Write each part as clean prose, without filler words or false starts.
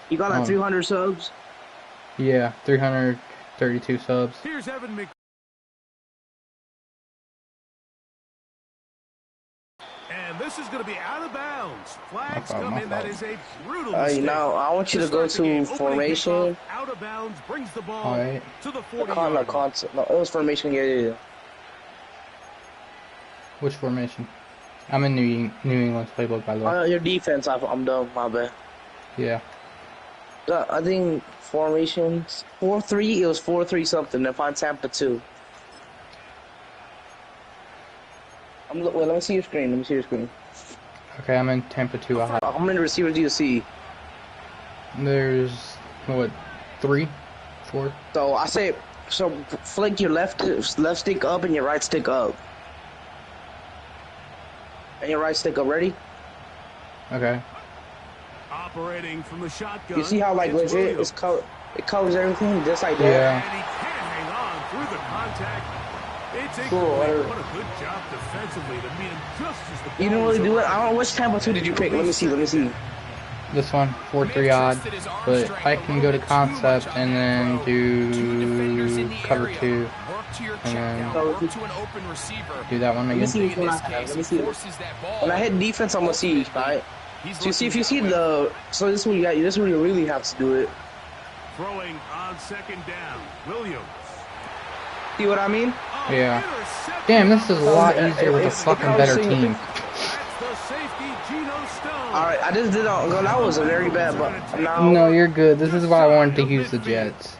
You got like 300 subs? Yeah, 332 subs. Here's Evan Mc. And this is going to be out of bounds. Flags come in. That is a brutal mistake. Now I want you to go to formation. Out of bounds brings the ball to the 40. No, it was formation. Yeah. Which formation? I'm in New England's playbook, by the way. Your defense, I'm done. My bad. Yeah. I think formations 4-3. It was 4-3 something. If I'm Tampa 2. Let me see your screen. Okay, I'm in Tampa 2. How many receivers do you see? There's what, 3, 4. So I say, flick your left stick up and your right stick up. And your right stick up. Ready? Okay. Operating from the shotgun. You see how like legit it covers everything just like that. Yeah. And he can't hang on through the contact. It's a cool. What a good job defensively to meet him just as the ball. You didn't really do it. I don't know which Tampa 2 did you pick. Let me see. This one, 4-3 odd, but I can go to concept and then do cover 2, and then do that one again. Let me see what I have. Let me see. When I hit defense, I'm gonna see. Right. So you see, if you see this is what you got. This is where you really have to do it. Throwing on second down, Williams. See what I mean? Yeah. Damn, this is a lot easier with a fucking better team. Alright, I just did that was a very bad, but now... No, you're good. This is why I wanted to use the Jets.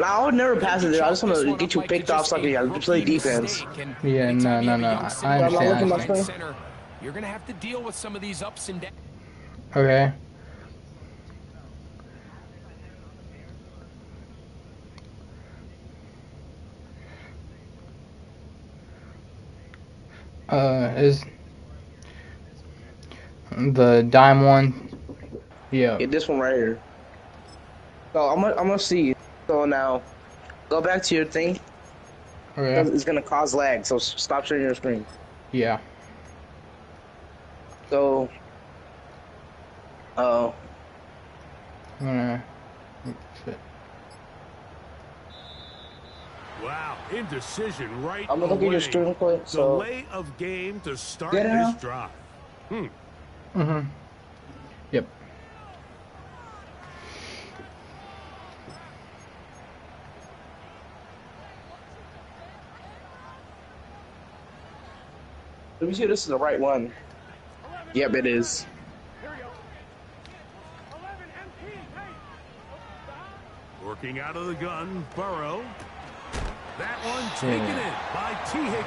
I would never pass it there. I just want to get you picked off so I can play defense. Yeah, no. I understand. You're going to have to deal with some of these ups and downs. Okay. Is the dime one? Yeah. This one right here. So I'm gonna see. So now, go back to your thing. Okay. It's gonna cause lag. So stop sharing your screen. Yeah. So. I'm gonna. Shit. Wow, indecision right I'm gonna look at your screen quick. So delay of game to start this drive. Yep. let me see if this is the right one. Yep, it is. Working out of the gun, Burrow. That one taken in by T. Higgins.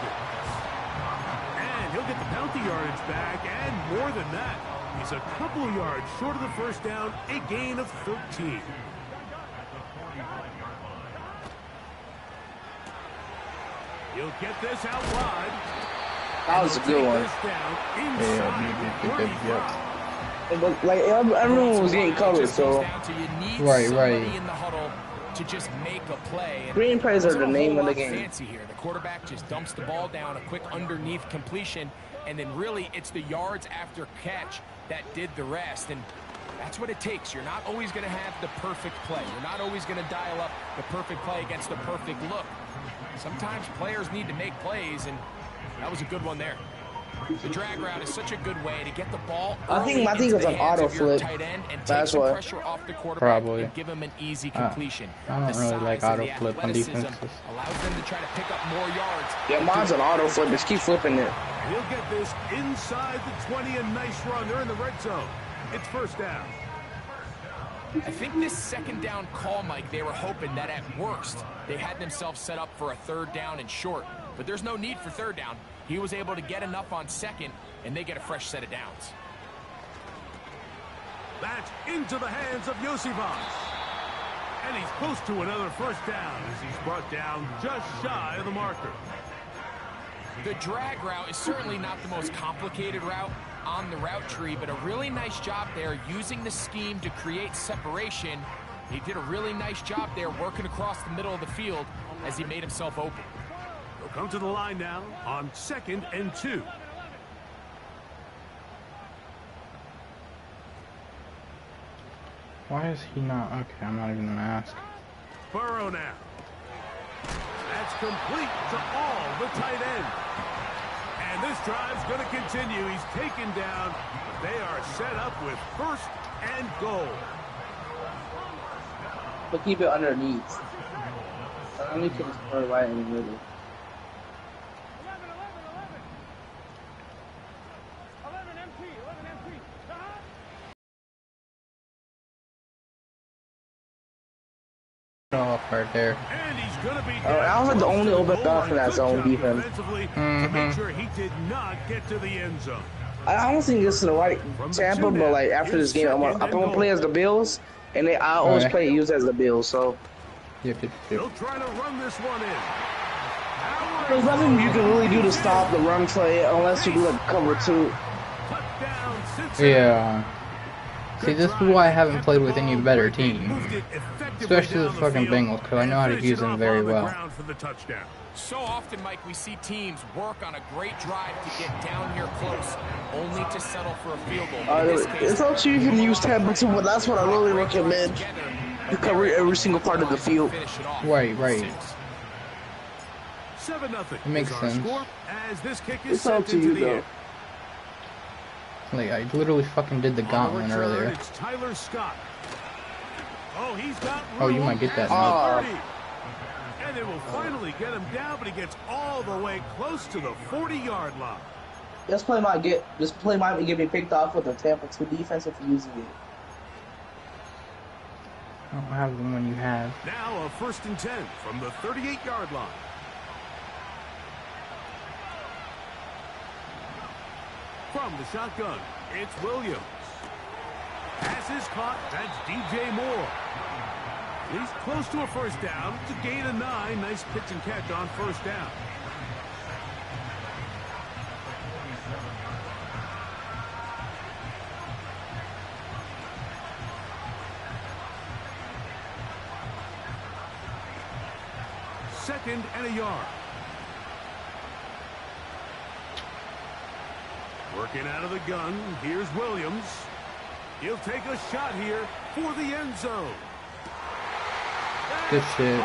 And he'll get the bounty yardage back, and more than that. He's a couple of yards short of the first down, a gain of 13. He'll get this out wide. That was a good one. But like everyone was getting covered, so right. To just make a play. Green plays are the name of the game. Fancy here. The quarterback just dumps the ball down, a quick underneath completion, and then really it's the yards after catch that did the rest. And that's what it takes. You're not always going to have the perfect play. You're not always going to dial up the perfect play against the perfect look. Sometimes players need to make plays, and that was a good one there. The drag route is such a good way to get the ball. I think it was an auto flip. That's why. Pressure off the quarterback Probably. and give him an easy completion. I don't really like auto flip on defenses. Allows them to try to pick up more yards. Yeah, mine's an auto flip. Just keep flipping it. He'll get this inside the 20, a nice run. They're in the red zone. It's first down. I think this second down call, Mike, they were hoping that at worst they had themselves set up for a third down and short. But there's no need for third down. He was able to get enough on second, and they get a fresh set of downs. That's into the hands of Yosivas. And he's close to another first down as he's brought down just shy of the marker. The drag route is certainly not the most complicated route on the route tree, but a really nice job there using the scheme to create separation. He did a really nice job there working across the middle of the field as he made himself open. He'll come to the line now on 2nd and 2. Why is he not? Okay, I'm not even gonna ask. Burrow now. That's complete to all the tight end. And this drive's going to continue. He's taken down, but they are set up with 1st and goal. But keep it underneath. I only can score right in the middle. 11 MT. Off right there. And he's going to be I was like the only open guy for that zone defense. To make sure he did not get to the end zone. I don't think this is the right Tampa, but like after this game, I'm gonna play as the Bills, and I always play use as the Bills. So Yep. He'll try to run this one in. there's nothing you can really do to stop the run play unless you do like cover 2. Yeah. See, this is why I haven't played with any better team, especially the fucking Bengals, because I know how to use them very well. So often, Mike, we see teams work on a great drive to get down here close, only to settle for a field goal. It's up to you can use Tampa too, but that's what I really recommend. You cover every single part of the field. Right. 7-0. It makes sense. It's up to you though. Like, I literally fucking did the gauntlet earlier. It's Tyler Scott. Oh, he's got Oh, you might get that. And they will finally get him down, but he gets all the way close to the 40-yard line. This play might get me picked off with the Tampa 2 defense if you're using it. I don't have the one you have. Now a 1st and 10 from the 38-yard line. From the shotgun, it's Williams. Pass is caught. That's DJ Moore. He's close to a 1st down. It's a gain of 9. Nice pitch and catch on 1st down. Second and a yard. Working out of the gun. Here's Williams. He'll take a shot here for the end zone. Good shit.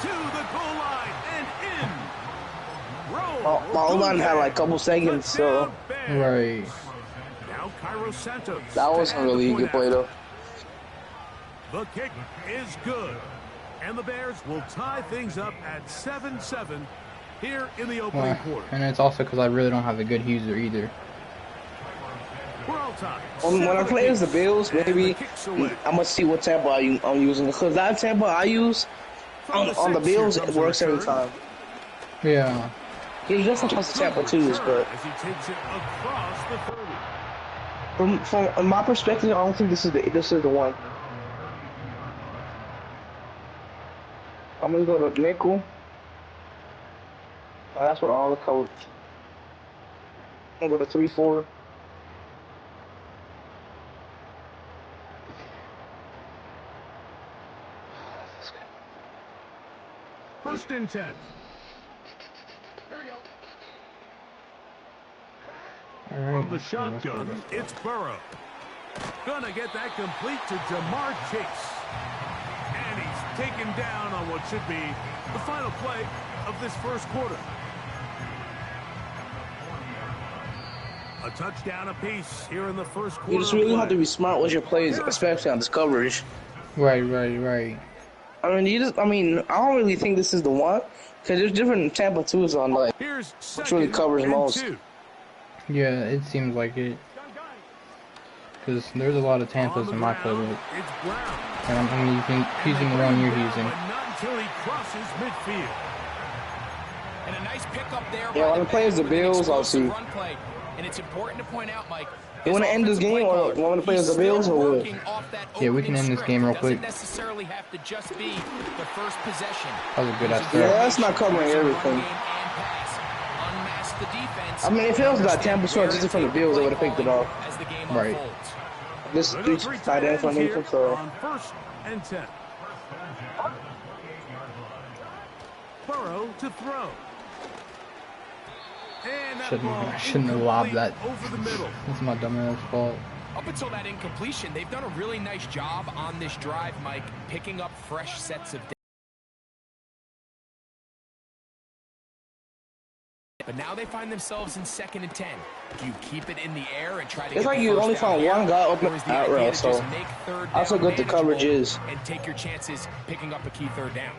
To the goal line and in. My O-line had like a couple seconds, so. Right. Now Cairo Santos. That was a really good play though. The kick is good. And the Bears will tie things up at 7-7 here in the opening quarter. And it's also because I really don't have a good user either. We're all tied. When I play as the Bills, maybe I'm gonna see what Tampa I'm using, because that Tampa I use on the Bills, it works every time. Yeah. He just sometimes the Tampa twos, but As he takes it across the 30. from my perspective, I don't think this is the one. I'm gonna go to nickel. That's what all the codes. I'm gonna go to 3-4. First and 10. From the shotgun, it's Burrow. Gonna get that complete to Jamar Chase. And he's taken down on what should be the final play of this 1st quarter. A touchdown apiece here in the 1st quarter. You just really have to be smart with your plays, especially on this coverage. Right. I mean, I don't really think this is the one, because there's different Tampa 2s on, like, which really covers most. Yeah, it seems like it. Because there's a lot of Tampas in my playbook. And I'm using the one you're using. Not until he crosses midfield. And a nice pickup there. Yeah, when I play as the Bills, I'll see. And it's important to point out, Mike. You want to end this game, or want to play as the Bills, or what? Yeah, we can end this game real quick. Necessarily have to just be the first possession. That was a good ass Yeah, throw. that's not covering everything. I mean, if it was like Tampa short just from the Bills, they would have picked it off. Right. This is tight end for me, so. On 1st and 10. Burrow to throw. And that ball I shouldn't have lobbed that. over the middle. It's my dumb ass fault. Up until that incompletion, they've done a really nice job on this drive, Mike, picking up fresh sets of data. But now they find themselves in 2nd and 10. Do you keep it in the air and try to it's like you only found one guy open that route, so that's how good the coverage is. And take your chances picking up a key 3rd down.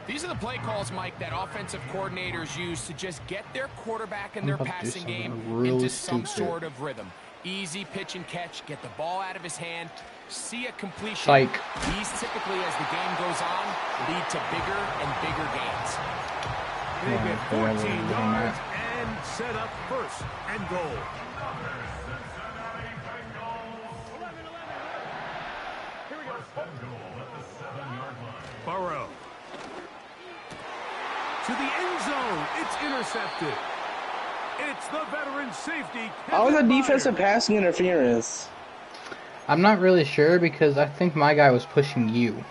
These are the play calls, Mike, that offensive coordinators use to just get their quarterback and their passing game into some sort of rhythm. Easy pitch and catch, get the ball out of his hand, see a completion. Psych. These typically, as the game goes on, lead to bigger and bigger gains. They get 14 yards and set up 1st and goal. Burrow. To the end zone. It's intercepted. It's the veteran safety. How was a defensive passing interference? I'm not really sure because I think my guy was pushing you.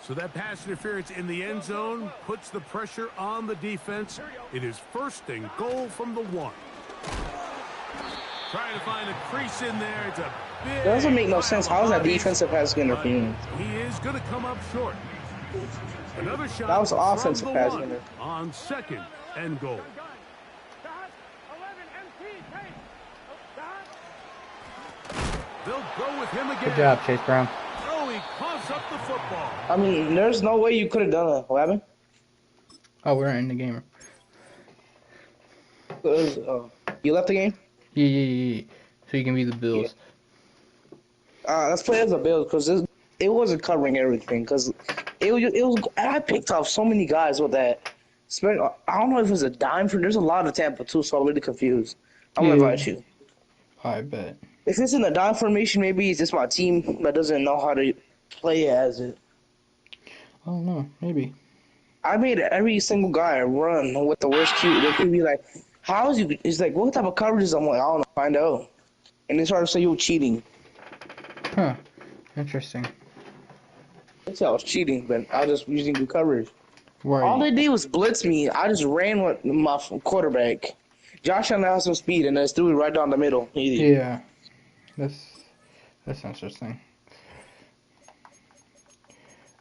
So that pass interference in the end zone puts the pressure on the defense. It is 1st and goal from the 1. Trying to find a crease in there. It's a big. That doesn't make no sense. How is that defensive passing interference? He is going to come up short. Another shot. That was offensive passing one interference. on 2nd and goal. They'll go with him again. Good job, Chase Brown. Oh, he coughs up the football. I mean, there's no way you could have done it. What happened? Oh, we're in the game. You left the game? Yeah. So you can be the Bills. Let's play as a Bills because it wasn't covering everything. Because it was. I picked off so many guys with that. I don't know if it was a dime for. There's a lot of Tampa too, so I'm really confused. I'm gonna invite you. I bet. If it's in a dime formation, maybe it's just my team that doesn't know how to play as it. I don't know. Maybe. I made every single guy run with the worst QB. They could be like, "How is you?" It's like, "What type of coverages?" I'm like, "I don't know. Find out." And they started to say you were cheating. Huh. Interesting. They said I was cheating, but I was just using good coverage. Right. All they did was blitz me. I just ran with my quarterback. Josh Allen has some speed, and I just threw it right down the middle. Easy. Yeah. That's interesting.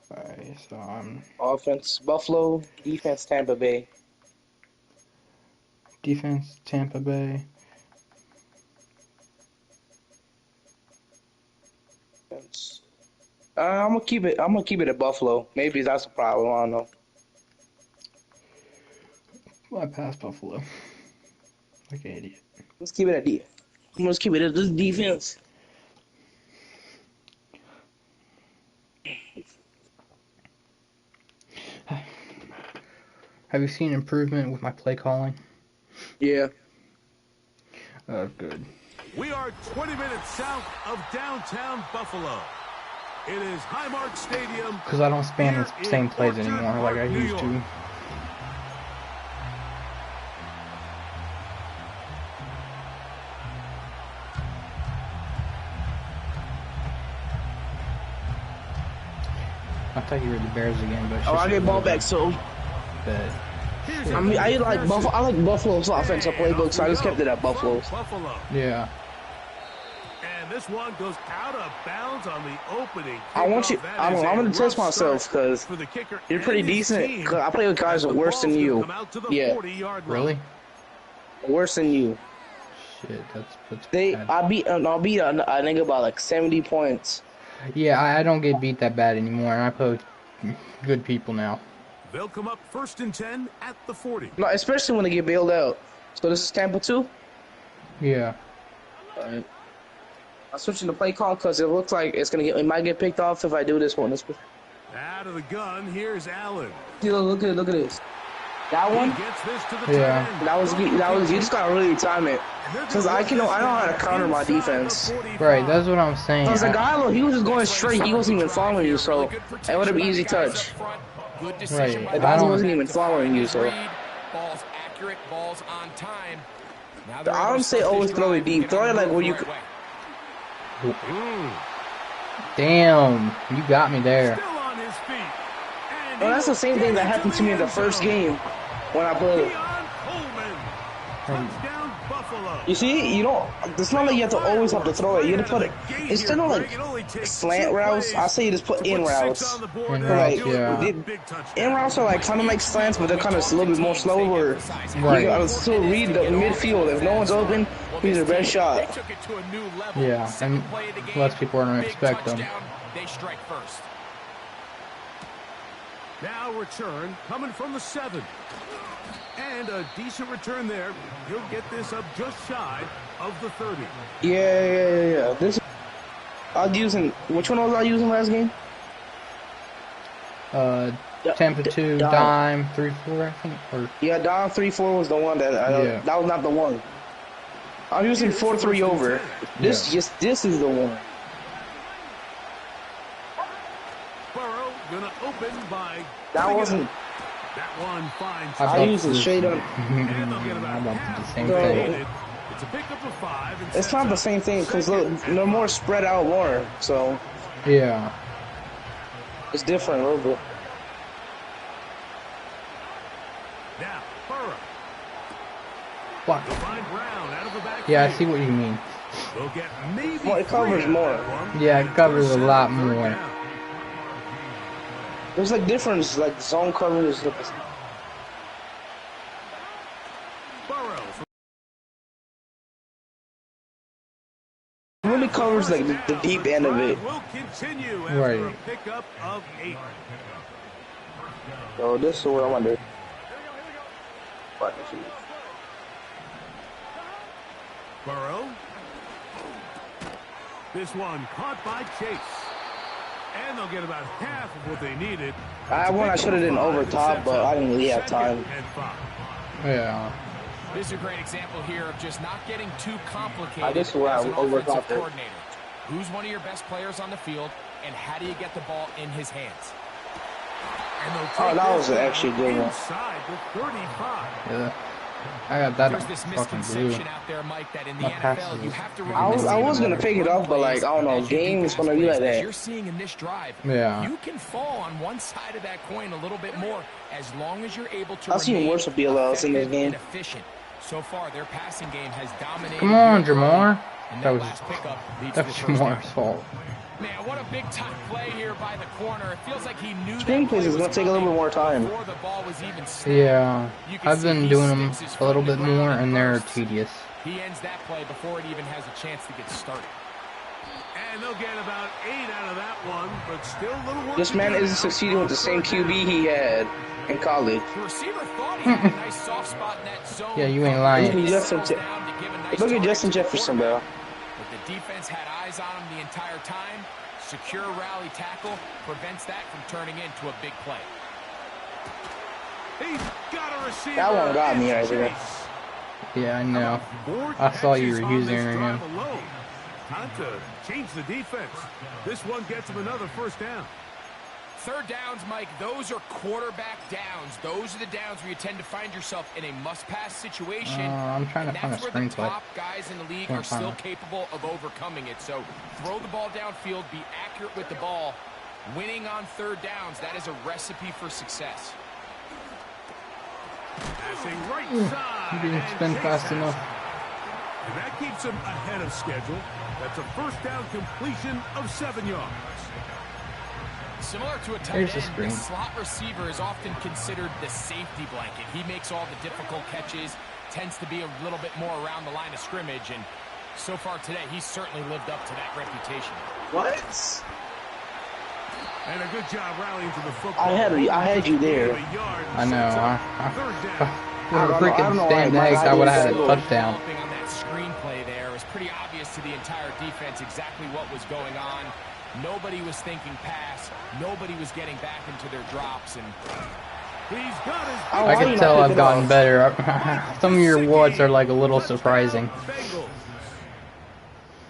Alright, so Offense, Buffalo. Defense, Tampa Bay. defense, Tampa Bay. I'm gonna keep it at Buffalo. Maybe that's a problem. I don't know. I passed Buffalo. Like an idiot. Let's keep it at D. Let's keep it at this defense. Have you seen improvement with my play calling? Yeah. Oh, good. We are 20 minutes south of downtown Buffalo. It is Highmark Stadium. Because I don't spam the same plays anymore like I used to. I thought you were the Bears again, but I get ball back, so. But I mean, I like Buffalo's offensive playbook, so I just kept it at Buffalo's. yeah. And this one goes out of bounds on the opening. I want you. I'm gonna test myself because you're pretty decent. Cause I play with guys that are worse than you. Yeah. Really? Worse than you. Shit, that's bad. I'll beat a nigga by like 70 points. Yeah, I don't get beat that bad anymore, and I play with good people now. They'll come up 1st and 10 at the 40. No, especially when they get bailed out. So this is Tampa 2? Yeah. Alright. I'm switching the play call because it looks like it might get picked off if I do this one. Out of the gun, here's Allen. Look at this. That one? He gets this to the Yeah. That was you just gotta really time it. Because I know how to counter my defense. Right, that's what I'm saying. Because the guy, he was just going straight. He wasn't even following you, so it would have been easy touch. Right. The guy wasn't even following you, so. Balls accurate, balls on time. I don't say always throw it deep. Throw it like where you could. Damn, you got me there. Still on his feet. Well, that's the same thing that happened to me in the first game when I played. Touchdown, Buffalo. Buffalo. You see, you don't. It's not like you have to always have to throw it. You have to put it instead of like slant routes. I say you just put in routes. Like in routes are like kind of like slants, but they're kind of a little bit more slow. Where you gotta still read the midfield. If no one's open, he's your best shot. Yeah, and less people are gonna expect them. They strike first. Now return coming from the 7. And a decent return there. He'll get this up just shy of the 30. Yeah. This I was using. Which one was I using last game? Tampa 2, dime 3-4, I think. Or yeah, dime 3-4 was the one that that was not the one. I'm using 4-3 over. This is the one. Burrow gonna open by. That wasn't. That one finds. I use it straight up. And they'll get about the same thing. It's a pickup of 5. And it's not the same thing because they're more spread out more. So yeah, it's different a little bit. Now Burrow. What? Find Brown out of the back. Yeah, I see what you mean. They'll get maybe Well, it covers more. Yeah, it covers a lot more. There's like difference, like zone coverage. Burrow. It really covers like the deep end of it. Will continue after Right. a pickup of 8. So this is what I want to do. Burrow. This one caught by Chase. And they'll get about half of what they needed. I should have done over top, but I didn't really have time. Yeah. This is a great example here of just not getting too complicated This is where as I an over offensive top it. coordinator. Who's one of your best players on the field, and how do you get the ball in his hands? Oh, that was actually a good one. Inside the 35. Yeah. I got that There's this fucking blue. misconception out there, Mike, that in the My NFL passes you is- have to run I was gonna pick it up, but like I don't know, game's gonna be like that. You're seeing in this drive, Yeah. you can fall on one side of that coin a little bit more as long as you're able to I've seen remain worse with BLLs in this effective game. and efficient. So far, their passing game has dominated. Come on, your Jamar. and That was last pickup leads to that the was first down. Jamar's fault. Man, what a big time play here by the corner. It feels like he knew Screen plays is gonna take a little bit more time. before the ball was even snapped. Yeah, You can I've see been he doing them sticks his a little foot in bit the ground more, and they're first. tedious. He ends that play before it even has a chance to get started. And they'll get about 8 out of that one, but still a little work This to man do isn't now succeeding with the same on third QB he had in college. The receiver thought he had a nice soft spot in that zone. Yeah, you ain't lying. Look at He Justin settles down to give a nice Look at target Justin to the Jefferson, bro. But the defense had eyes on him the entire time. Secure rally tackle prevents that from turning into a big play. He's got a receiver. That one got me right It's there. Chase. Yeah, I know. 4 I saw you catches were on using this it drive again. alone. Time to change the defense. This one gets him another first down. Third downs, Mike, those are quarterback downs. Those are the downs where you tend to find yourself in a must-pass situation. I'm trying to and find that's a where the screenplay. top guys in the league Can't are find still it. capable of overcoming it. So throw the ball downfield, be accurate with the ball. Winning on third downs, that is a recipe for success. Passing right You side. didn't and spin Chase fast has enough. it. And that keeps him ahead of schedule. That's a first down completion of 7 yards. Similar to a tight Here's the end, screen. the slot receiver is often considered the safety blanket. He makes all the difficult catches, tends to be a little bit more around the line of scrimmage, and so far today, he's certainly lived up to that reputation. What? And a good job rallying to the football. I had you there. I know. Third down. I don't know Freaking why stand my eggs, I would have had a idea- touchdown. Developing on that screenplay there, it was pretty obvious to the entire defense exactly what was going on. Nobody was thinking pass. Nobody was getting back into their drops, and He's got his Oh, I why can you tell not I've picking gotten up? better. Some of your woods are like a little surprising. Bengals.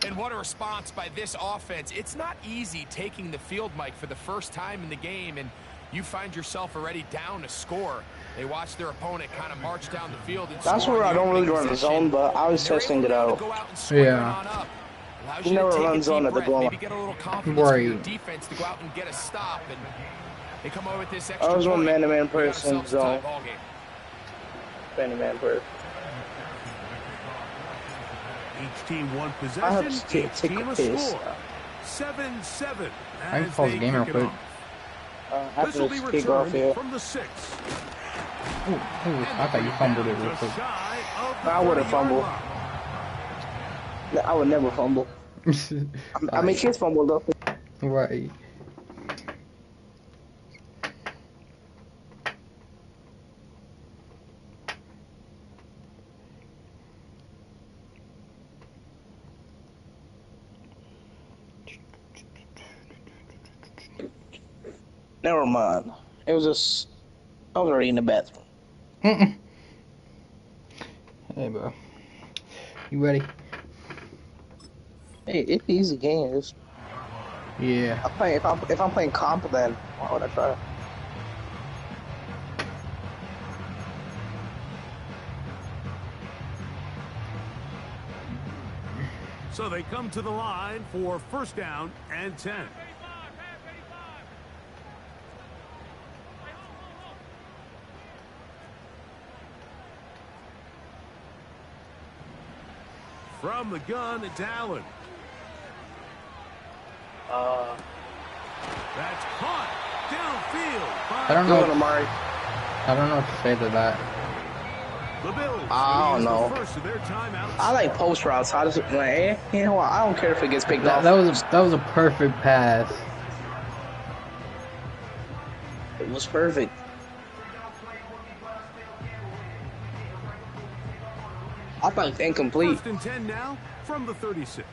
And what a response by this offense. It's not easy taking the field, Mike, for the first time in the game, and you find yourself already down to score. They watch their opponent kind of march down the field. And That's score where on I the don't really opening run the possession. zone, but I was They're testing able it to out. go out and swing it Yeah. on up. Allows You you to never take run a zone deep at the breath, goal maybe line. get a little confidence from your Right. defense to go out and get a stop. And they come over with this extra I was one point. man-to-man They got person themselves a tie zone. ball game. Man-to-man person. Each team one I have possession, to each take team a a piss. score. 7-7. I can pause the game real quick. This will be returned from the 6. Ooh, I thought you fumbled it real quick. I would have fumbled. I would never fumble. I mean, kids fumble though. Right. Never mind. It was just I was already in the bathroom. Hey, bro. You ready? Hey, it's an easy game. Just, Yeah. if I'm playing comp, then why would I try? So they come to the line for first down and 10. From the gun, it's Allen. That's caught downfield. I don't know. Amari. I don't know what to say to that. The Bills I don't know. the first of their timeouts. I like post routes. I just like, you know what? I don't care if it gets picked off. That was a perfect pass. It was perfect. I thought it was incomplete. First and 10 now from the 36.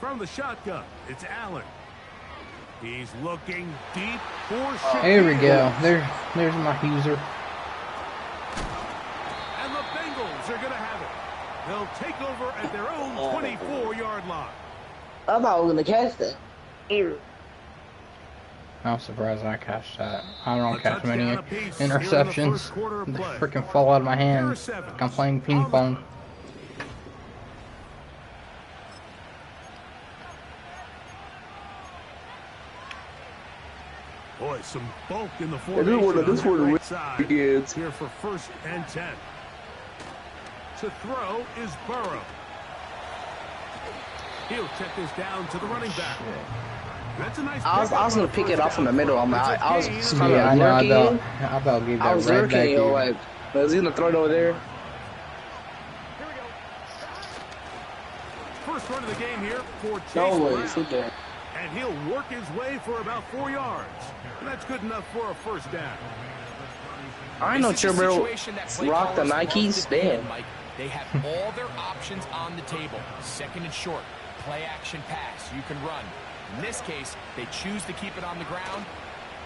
From the shotgun, it's Allen. He's looking deep for There we go. There's my user. And the Bengals are going to have it. They'll take over at their own 24-yard line. I thought I was gonna catch that. I'm surprised I catch that. I don't catch many interceptions. They freaking fall out of my hands. Like I'm playing ping pong. Boy, some bulk in the formation. This one right side here for first and 10. To throw is Burrow. He'll check this down to the running back. That's a nice. I was gonna pick it off from the middle. I was kind Yeah, I of know. lurking. I about gave I that was right back lurking, to you. like, was he gonna throw it over there? First run of the game here for Chase No way, Brown. sit there. And he'll work his way for about 4 yards. And that's good enough for a first down. I know Chibero rock the Nikes. Damn. They have all their options on the table. Second and short, play action pass. You can run. In this case, they choose to keep it on the ground,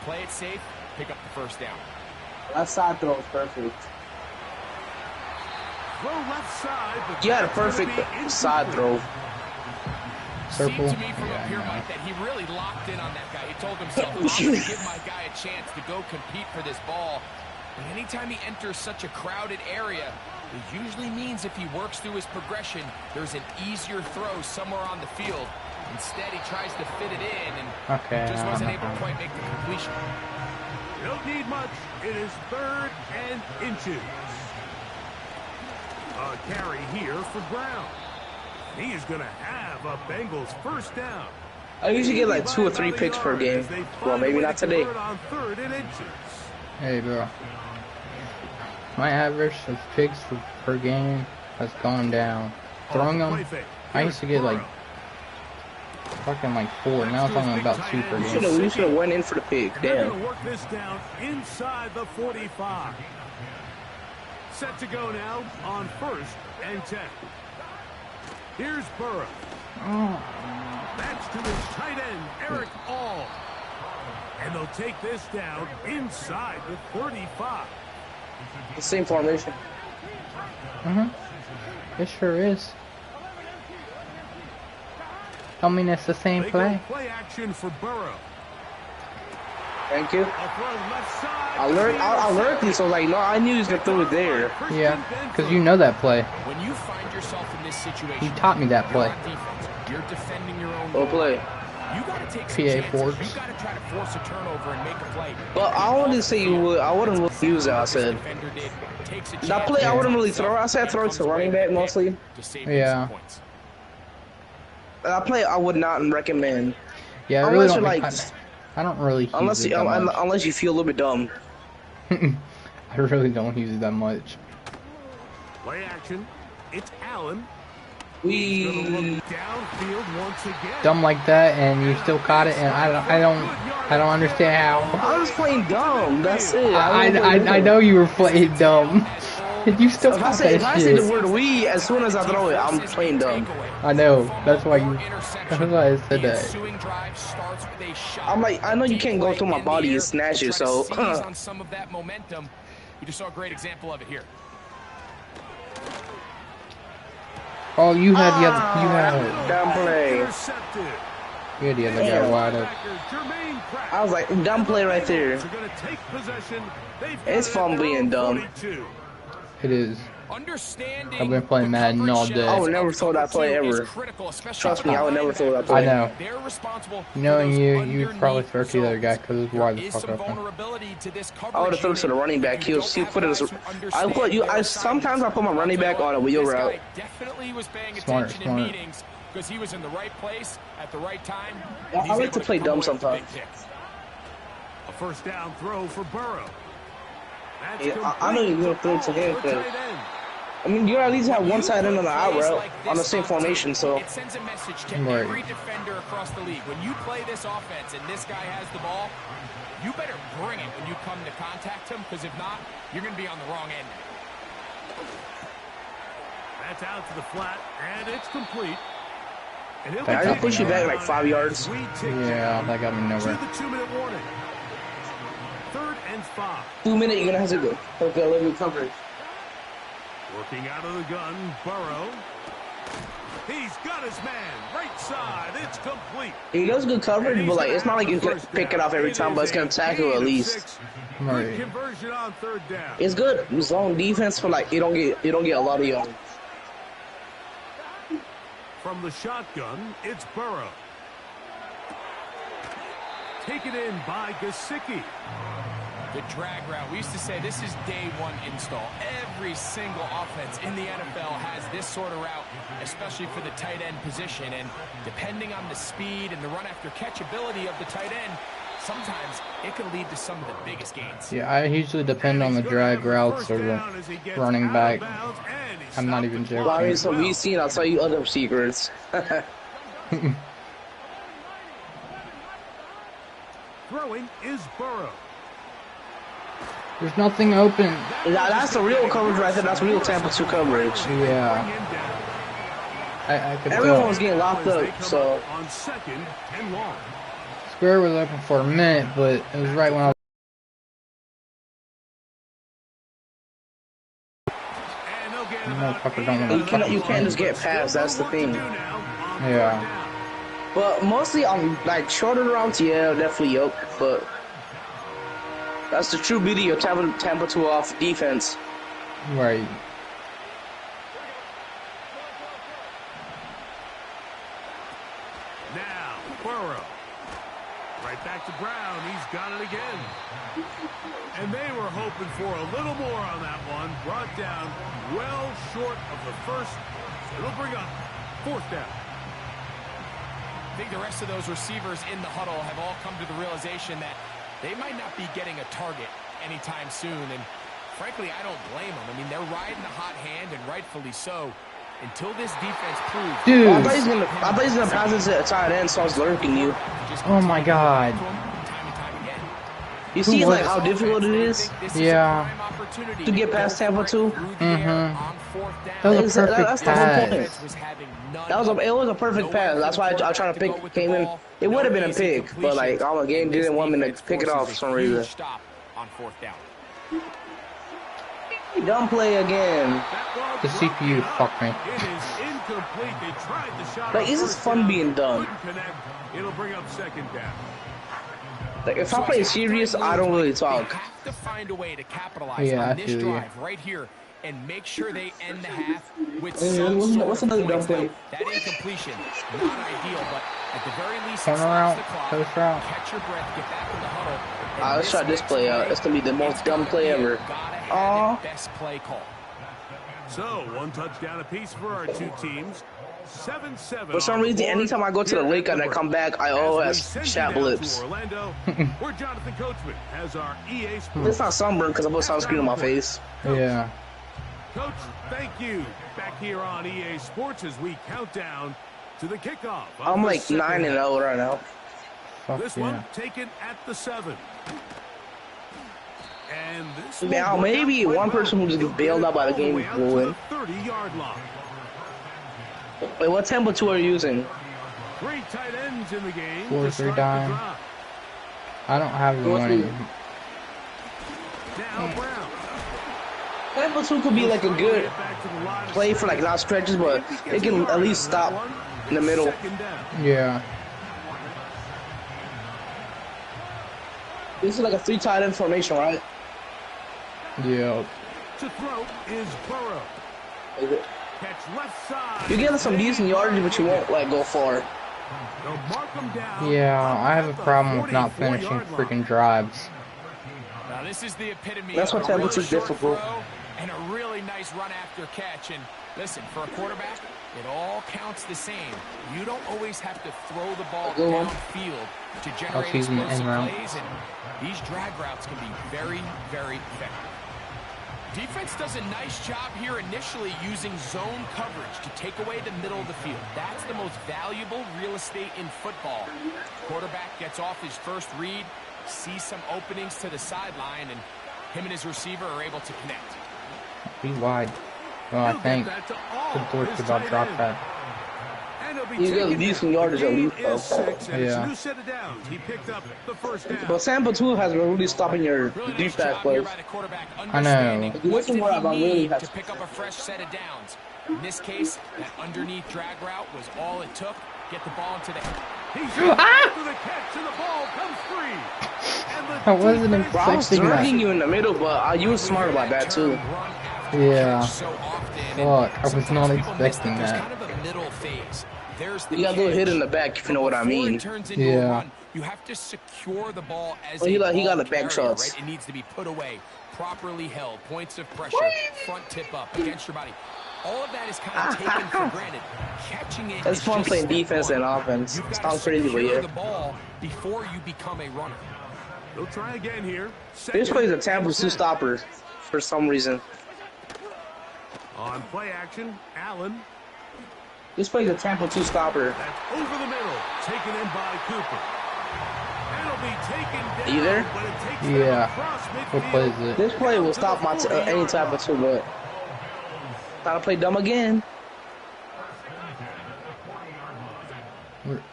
play it safe, pick up the first down. That side throw is perfect. Throw left side, but You had a perfect side throw. Circle. Seemed to me from up here, Mike, that he really locked in on that guy. He told himself, I'm going to give my guy a chance to go compete for this ball. But anytime he enters such a crowded area, it usually means if he works through his progression, there's an easier throw somewhere on the field. Instead, he tries to fit it in and just wasn't able to quite make the completion. Don't need much. It is 3rd and inches. A carry here for Brown. He is going to have a Bengals first down. I usually get like 2 or 3 picks per game. Well, maybe not today. On 3rd and inches. Hey, bro. My average of picks per game has gone down. Throwing them, I used to get like fucking like 4. Now it's only about 2 per game. We should have went in for the pick. They're Damn. going to work this down inside the 45. Set to go now on 1st and 10. Here's Burrow. That's to his tight end, Eric All. And they'll take this down inside the 35. The same formation. It sure is. I mean, it's the same They play. go play action for Burrow. Thank you. A throw left side. I learned this, so like, no, I knew he was gonna throw it there. Yeah, because you know that play. When you find yourself in this situation, You taught me that you're play. on defense. You're defending your own Go goal. play. You got to take some PA chances. force. You got to try to force a turnover and make a play. But I wouldn't say you would. I wouldn't really use it. I said that play. I wouldn't really throw. I said throw it to running back mostly. Yeah. That play I would not recommend. Yeah, I really don't like. I don't really use unless it you, that much. unless you feel a little bit dumb. I really don't use it that much. Play action. It's Allen. Downfield once again. Dumb like that, and you still caught it, and I don't understand how. I was playing dumb. That's it. I know you were playing dumb. You still caught that shit. If I say the word "we" as soon as I throw it, I'm playing dumb. I know. That's why I said that. I'm like, I know you can't go through my body and snatch it, so. On some of that momentum, you just saw a great example of it here. Oh, you had the other. You had dumb play. You had the other guy wide up. I was like, dumb play right there. It's fun being dumb. It is. I've been playing Madden all day. I would never throw that play ever. Trust me, I would never throw that play. I know. Knowing you would probably throw to the other guy because it's wide the fuck open. I would have thrown to the running back. He'll put it as. Sometimes I put my running back on a wheel route. Smart. Because he was in the right place at the right time. I like to play dumb sometimes. A first down throw for Burrow. Yeah, I know you're going to throw it to him, but I mean, you at least have one side end on the out route on the same formation, so. It sends a message to every defender across the league. When you play this offense and this guy has the ball, you better bring it when you come to contact him, because if not, you're going to be on the wrong end. That's out to the flat, and it's complete. And I can push you back like 5 yards. Yeah, that got me nowhere. 2-minute warning. 3rd and 5. 2 minutes, you're gonna have to go. Okay, let me cover it. Working out of the gun, Burrow. He's got his man, right side. It's complete. He does good coverage, but like it's not like you can pick it off every time, but it's gonna tackle at least. Right. Conversion on 3rd down. It's good zone defense, but like you don't get a lot of yards. From the shotgun, it's Burrow. Taken in by Gesicki. The drag route. We used to say this is day one install. Every single offense in the NFL has this sort of route, especially for the tight end position. And depending on the speed and the run after catch ability of the tight end, sometimes it can lead to some of the biggest gains. Yeah, I usually depend on the drag routes or the running back. I'm not even joking. Well, I mean, so we've seen, I'll tell you other secrets. Throwing is Burrow. There's nothing open. That's the real coverage right there. That's real Tampa 2 coverage. Yeah. I could Everyone tell. was getting locked up, so. On 2nd and long. Square was open for a minute, but it was right when I was. You can't just get past. That's the thing. Yeah. But mostly on like shorter routes, yeah, definitely yoke. But that's the true beauty of Tampa 2 off defense. Right. Now Burrow. Right back to Brown. He's got it again. And they were hoping for a little more on that one. Brought down well short of the first. It'll bring up 4th down. I think the rest of those receivers in the huddle have all come to the realization that they might not be getting a target anytime soon. And frankly, I don't blame them. I mean, they're riding the hot hand, and rightfully so, until this defense proves. Dude. I thought he's gonna pass it to a tight end, so I was lurking you. Oh my god. You see like how difficult it is? Yeah. To get past Tampa 2? That was a perfect pass. It was a perfect pass. That's why I tried to pick came in. It would have been a pick, but like our game didn't want me to pick it off for some reason. Dumb play again. The CPU fucked me. Like it's just fun being dumb. It'll bring up 2nd down. Like if I play serious, I don't really talk. You have to find a way to capitalize on this drive right here and make sure they end the half with some what's sort another of dumb points. play? Now, that incompletion, not ideal, but at the very least, it Corner stops out, the clock. post route. Catch your breath, get back in the huddle. And Let's try this next play out. It's gonna be the most dumb play ever. Gotta have the best play call. So, one touchdown apiece for our two teams. 7-7. For some reason, anytime I go to the lake and I come back, I always chat blips. Orlando, where Jonathan Coachman has our EA Sports. It's not sunburn because I put sunscreen on my face. Yeah. Coach, thank you. Back here on EA Sports as we count down to the kickoff. I'm like 9-0 right now. Fuck This yeah. one taken at the 7. And this Now, maybe one person who just gets bailed out by the game will win. 30-yard line. Wait, what tempo 2 are you using? 3 tight ends in the game. 4-3 dime. I don't have the money. Now Brown. Tempo 2 could be like a good play for like long stretches, but it can at least stop in the middle. Yeah. This is like a 3 tight end formation, right? Yeah. To throw is Burrow. Is it? Catch left side. You get some decent yardage, but you won't like go far. They'll mark him down. Yeah, I have a problem with not finishing freaking drives. Now this is the epitome That's of what a really tempo 2 is short difficult. throw and a really nice run after catch. And listen, for a quarterback, it all counts the same. You don't always have to throw the ball Good one. downfield to generate using the explosive end route. plays, and these drag routes can be very, very effective. Defense does a nice job here initially using zone coverage to take away the middle of the field. That's the most valuable real estate in football. Quarterback gets off his first read, sees some openings to the sideline, and him and his receiver are able to connect. Be wide. Well, I think the Dort's about to drop that. You get decent yardage at least, though. Yeah. New set of downs. He picked up the first down. But Sampa 2 has been really stopping your Really deep nice pass job here plays. by the quarterback I know. understanding If you what listen did what he I'm really need has- to pick up a fresh set of downs. In this case, that underneath drag route was all it took. Get the ball into the He's after the catch, and the ball comes free. And the I wasn't defense- Bro, I was expecting dragging that. you in the middle, but you were smart about that too. Yeah. Fuck, Fuck, I was not expecting There's that. kind of a middle phase. There's the You got a little catch. hit in the back, if you know what I Before it mean. turns into a Yeah. run, you have to secure the ball as Well, he a got ball the back carrier, shots. right? It needs to be put away, properly held, points of pressure, front tip up against your body. All of that is kind of taken for granted. Catching it It's is fun just playing step defense one. and offense. You've got to Sounds crazy, but secure yeah. the ball before you become a runner. They'll try again here. This plays a Tampa 2 stopper for some reason. On play action, Allen. This plays a Tampa 2 stopper. That's over the middle. Taken in by Cooper. That'll be taken down. You there? But it takes Yeah. them across What midfield. play is it? This play will stop my any type of 2, but gotta play dumb again.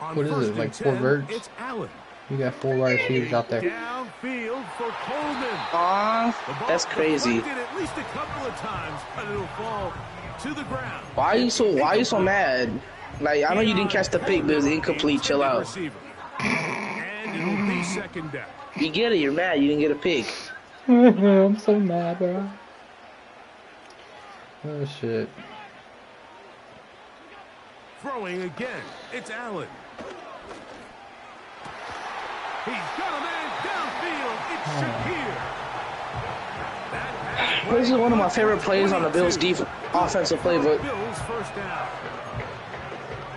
On What is first it, and like 4 10, verts? It's Allen. You got 4 wide receivers out there. Downfield for Coleman. Aw, The ball that's crazy. deflected at least a couple of times, but it'll fall to the ground. Why are you so mad? Like, I know you didn't catch the pick, but it was incomplete. Chill out. Receiver. And it'll be second down. You get it. You're mad. You didn't get a pick. I'm so mad, bro. Oh shit. Throwing again. It's Allen. He's got a man downfield. It's Shakir. That pass This is one of my favorite plays on the Bills' offensive playbook. Bills first down.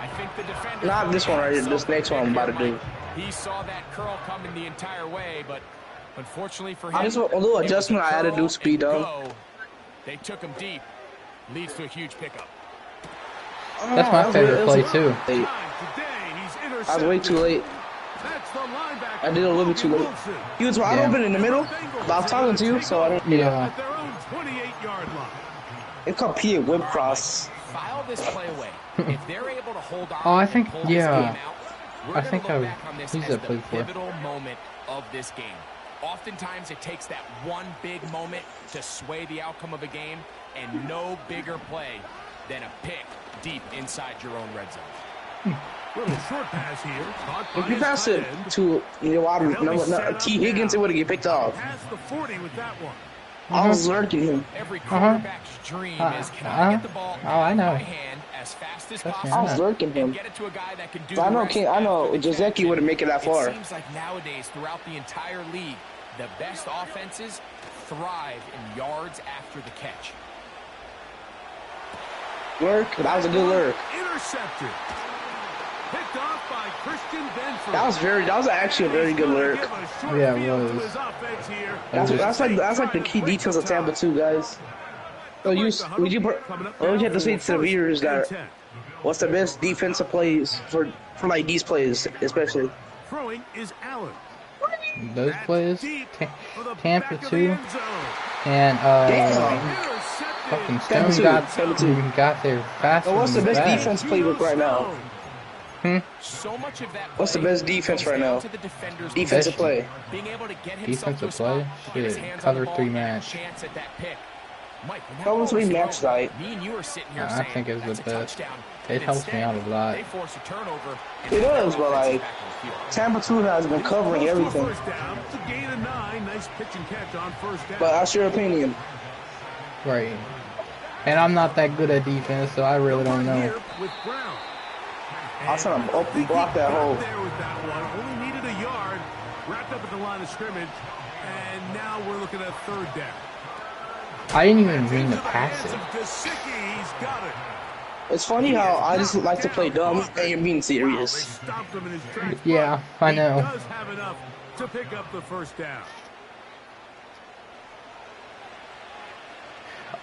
I think the defender Not this one right here. This next one I'm about to do. He saw that curl coming the entire way, but unfortunately for him, I just want a little it was adjustment the I had to curl do speed and up. go. They took him deep. Leads to a huge pickup. That's my favorite play too. Late. Today, he's I was intercepted. way too late. That's the linebacker. I did a little bit too late. He was wide Yeah. open in the middle, but I was talking to you, so I didn't. Yeah. At their own 28-yard line. It's called P whip cross. File this play away. If they're able to hold on Oh, I and think- pull this yeah. game out, we're I gonna think look I've back on this used as that the play before. pivotal moment of this game. Oftentimes, it takes that one big moment to sway the outcome of a game, and no bigger play than a pick deep inside your own red zone. Little short pass here. Caught by If you his pass tight it end. to T. Higgins, it would have get picked off. Past the 40 with that one. I was lurking him. Every quarterback's dream is, can I get the ball I know. in my hand as fast as Trust me, possible? I was lurking him. Get it to a guy that can do So I the know rest I know after the Joseki catch. wouldn't make it that far. It seems like nowadays, throughout the entire league, the best offenses thrive in yards after the catch. Lurk. That was a good lurk. Intercepted. Picked off by Christian Benford. That was actually a very good lurk. Yeah, it was. That's like the key details of Tampa 2, guys. So what would you have to say to the viewers that what's the best defensive plays for like these plays especially? Throwing is Allen. Those plays, Tampa 2, and fucking Stone got there fast. So what's the best defense playbook right now? So much of that What's the best defense right now? Defensive play. Being able to get Defensive play? Shit, cover 3 match. Mike, Cover 3 match night. Me and you are sitting here I think it's the best. It helps me out a lot. They force a turnover. It does, but like Tampa 2 has been covering everything. First down. It's a gain of 9. Nice pitch and catch on first down. But that's your opinion. Right. And I'm not that good at defense, so I really don't know. With Brown. I was trying to open block that hole. There with that one. Only needed a yard. Wrapped up at the line of scrimmage. And now we're looking at third down. I didn't even mean to pass it. He's got it. It's funny how I just like to play dumb and you're being serious. Yeah, I know. He does have enough to pick up the first down.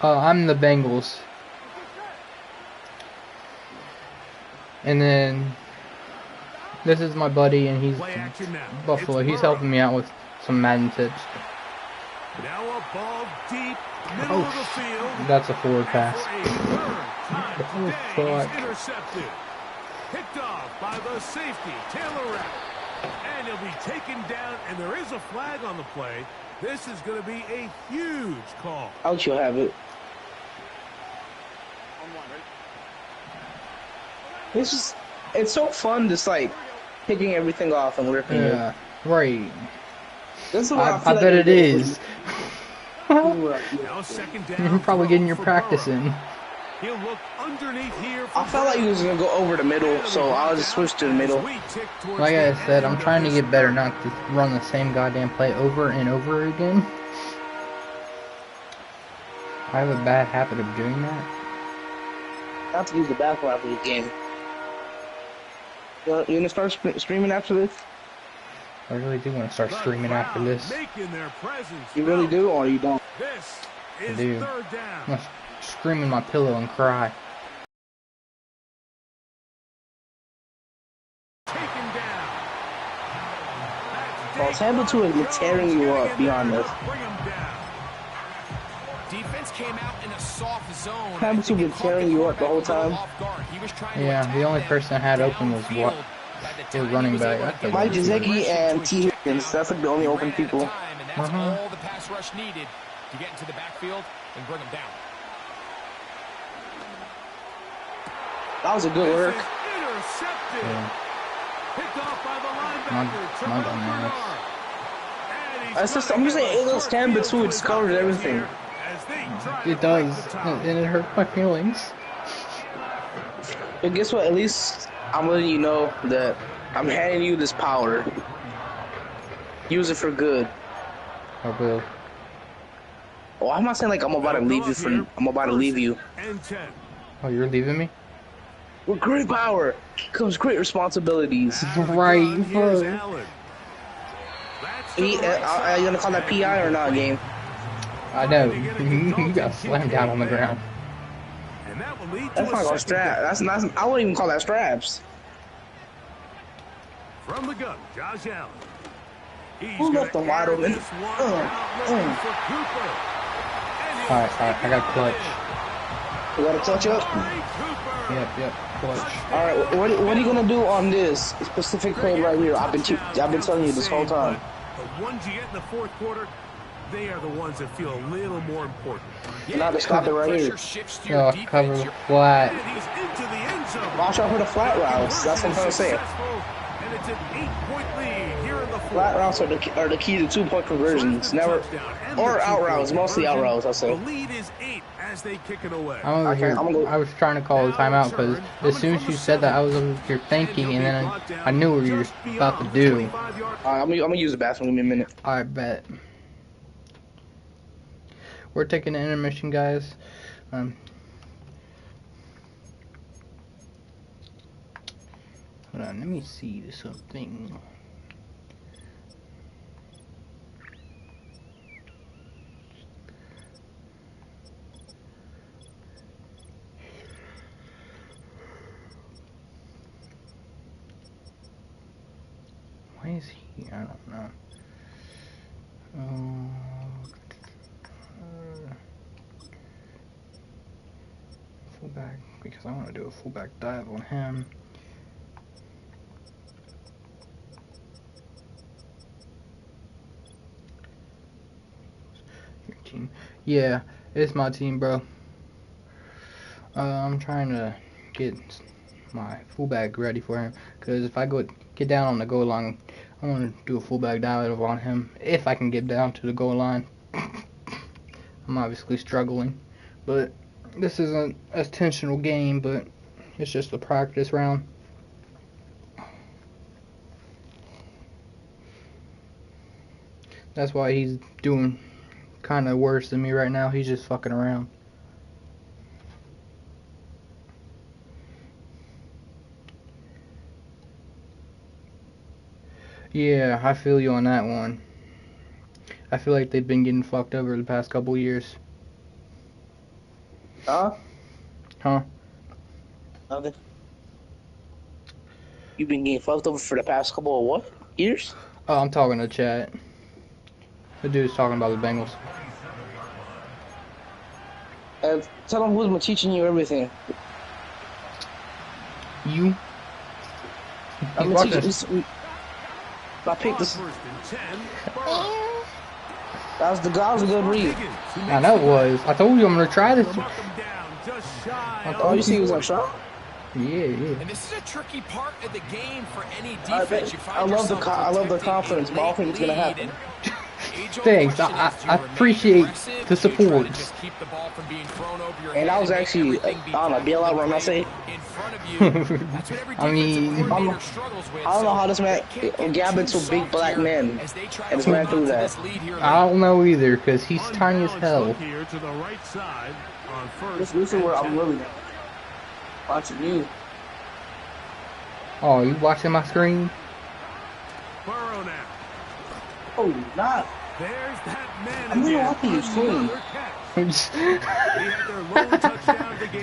I'm the Bengals. And then this is my buddy, and he's Buffalo. He's helping me out with some Madden tips. Now a ball deep, middle of the field. That's a forward pass. Oh, fuck. Intercepted. Picked off by the safety, Taylor Rapp. And he'll be taken down, and there is a flag on the play. This is going to be a huge call. Out you have it. It's so fun just like picking everything off and ripping it. Yeah, right. This is what I bet it is. Now second down. You're probably getting your practice in. He'll look underneath here. I felt like he was gonna go over the middle, so I just switched to the middle. Like I said, I'm trying to get better not to run the same goddamn play over and over again. I have a bad habit of doing that. Not to use the bathroom after the game. You gonna start streaming after this? I really do want to start streaming after this. You really do, or you don't? I do. I'm gonna scream in my pillow and cry. Well, Tampa 2 has been tearing you up beyond this. Defense came out in a soft zone. Tampa 2 been tearing you up the whole time. Yeah, the only person I had open was what? The running back. Mike Gesicki and T. Higgins. That's like the only open people. And that's all the pass rush needed to get into the backfield and bring them down. That was a good work. Yeah. I'm just saying, it was Tampa 2. It covers everything. It does, and it hurt my feelings. But guess what? At least I'm letting you know that I'm handing you this power. Use it for good. I will. Oh, I'm not saying like I'm about to leave you. I'm about to leave you. Oh, you're leaving me? With great power comes great responsibilities. Right. Are you gonna call that PI or not, game? I know. You got slammed down on the ground. That's not gonna strap. That's not. I wouldn't even call that straps. From the gun, Josh Allen. Who left the wide open? Alright, I got clutch. You got to clutch up? Yep, clutch. Alright, what are you gonna do on this specific play right here? I've been telling you this whole time. The ones you get in the fourth quarter, they are the ones that feel a little more important. Now to stop it right here. Oh, cover flat. Watch out for the flat routes. That's what I'm trying to say. And it's an 8-point lead here in the fourth. Flat routes are the key to 2-point conversions. Never or out routes, mostly out routes. I say. The lead is 8 as they kick it away. I'm over here. I was trying to call the timeout because as soon as you said that, I was over here thinking, and then I knew what you were about to do. I'm gonna use the bathroom. Give me a minute. I bet. We're taking an intermission, guys. Hold on, let me see something. Why is he? I don't know. Fullback, because I want to do a fullback dive on him. Your team. Yeah, it's my team, bro. I'm trying to get my fullback ready for him, because if I get down on the goal line, I want to do a fullback dive on him if I can get down to the goal line. I'm obviously struggling, but this isn't a intentional game, but it's just a practice round. That's why he's doing kind of worse than me right now. He's just fucking around. Yeah, I feel you on that one. I feel like they've been getting fucked over the past couple years. Huh? Nothing. You've been getting fucked over for the past couple of what? Years? Oh, I'm talking to chat. The dude's talking about the Bengals. Tell him who's been teaching you everything. You? I'm gonna teach you. I picked this. That was a good read. I know it was. I told you I'm gonna try this. Oh, you see he was on shot? Yeah. And this is a tricky part of the game for any defense. I love the confidence. But I don't think it's gonna happen. Thanks. I appreciate the support. And I was actually on a bailout run. I say. I mean, I don't know how this man gabbing to big black men and this man through that. I don't know either, because he's tiny as hell. This is where I'm really watching you. Oh, you watching my screen? Oh, not. There's that man. I'm really watching your screen.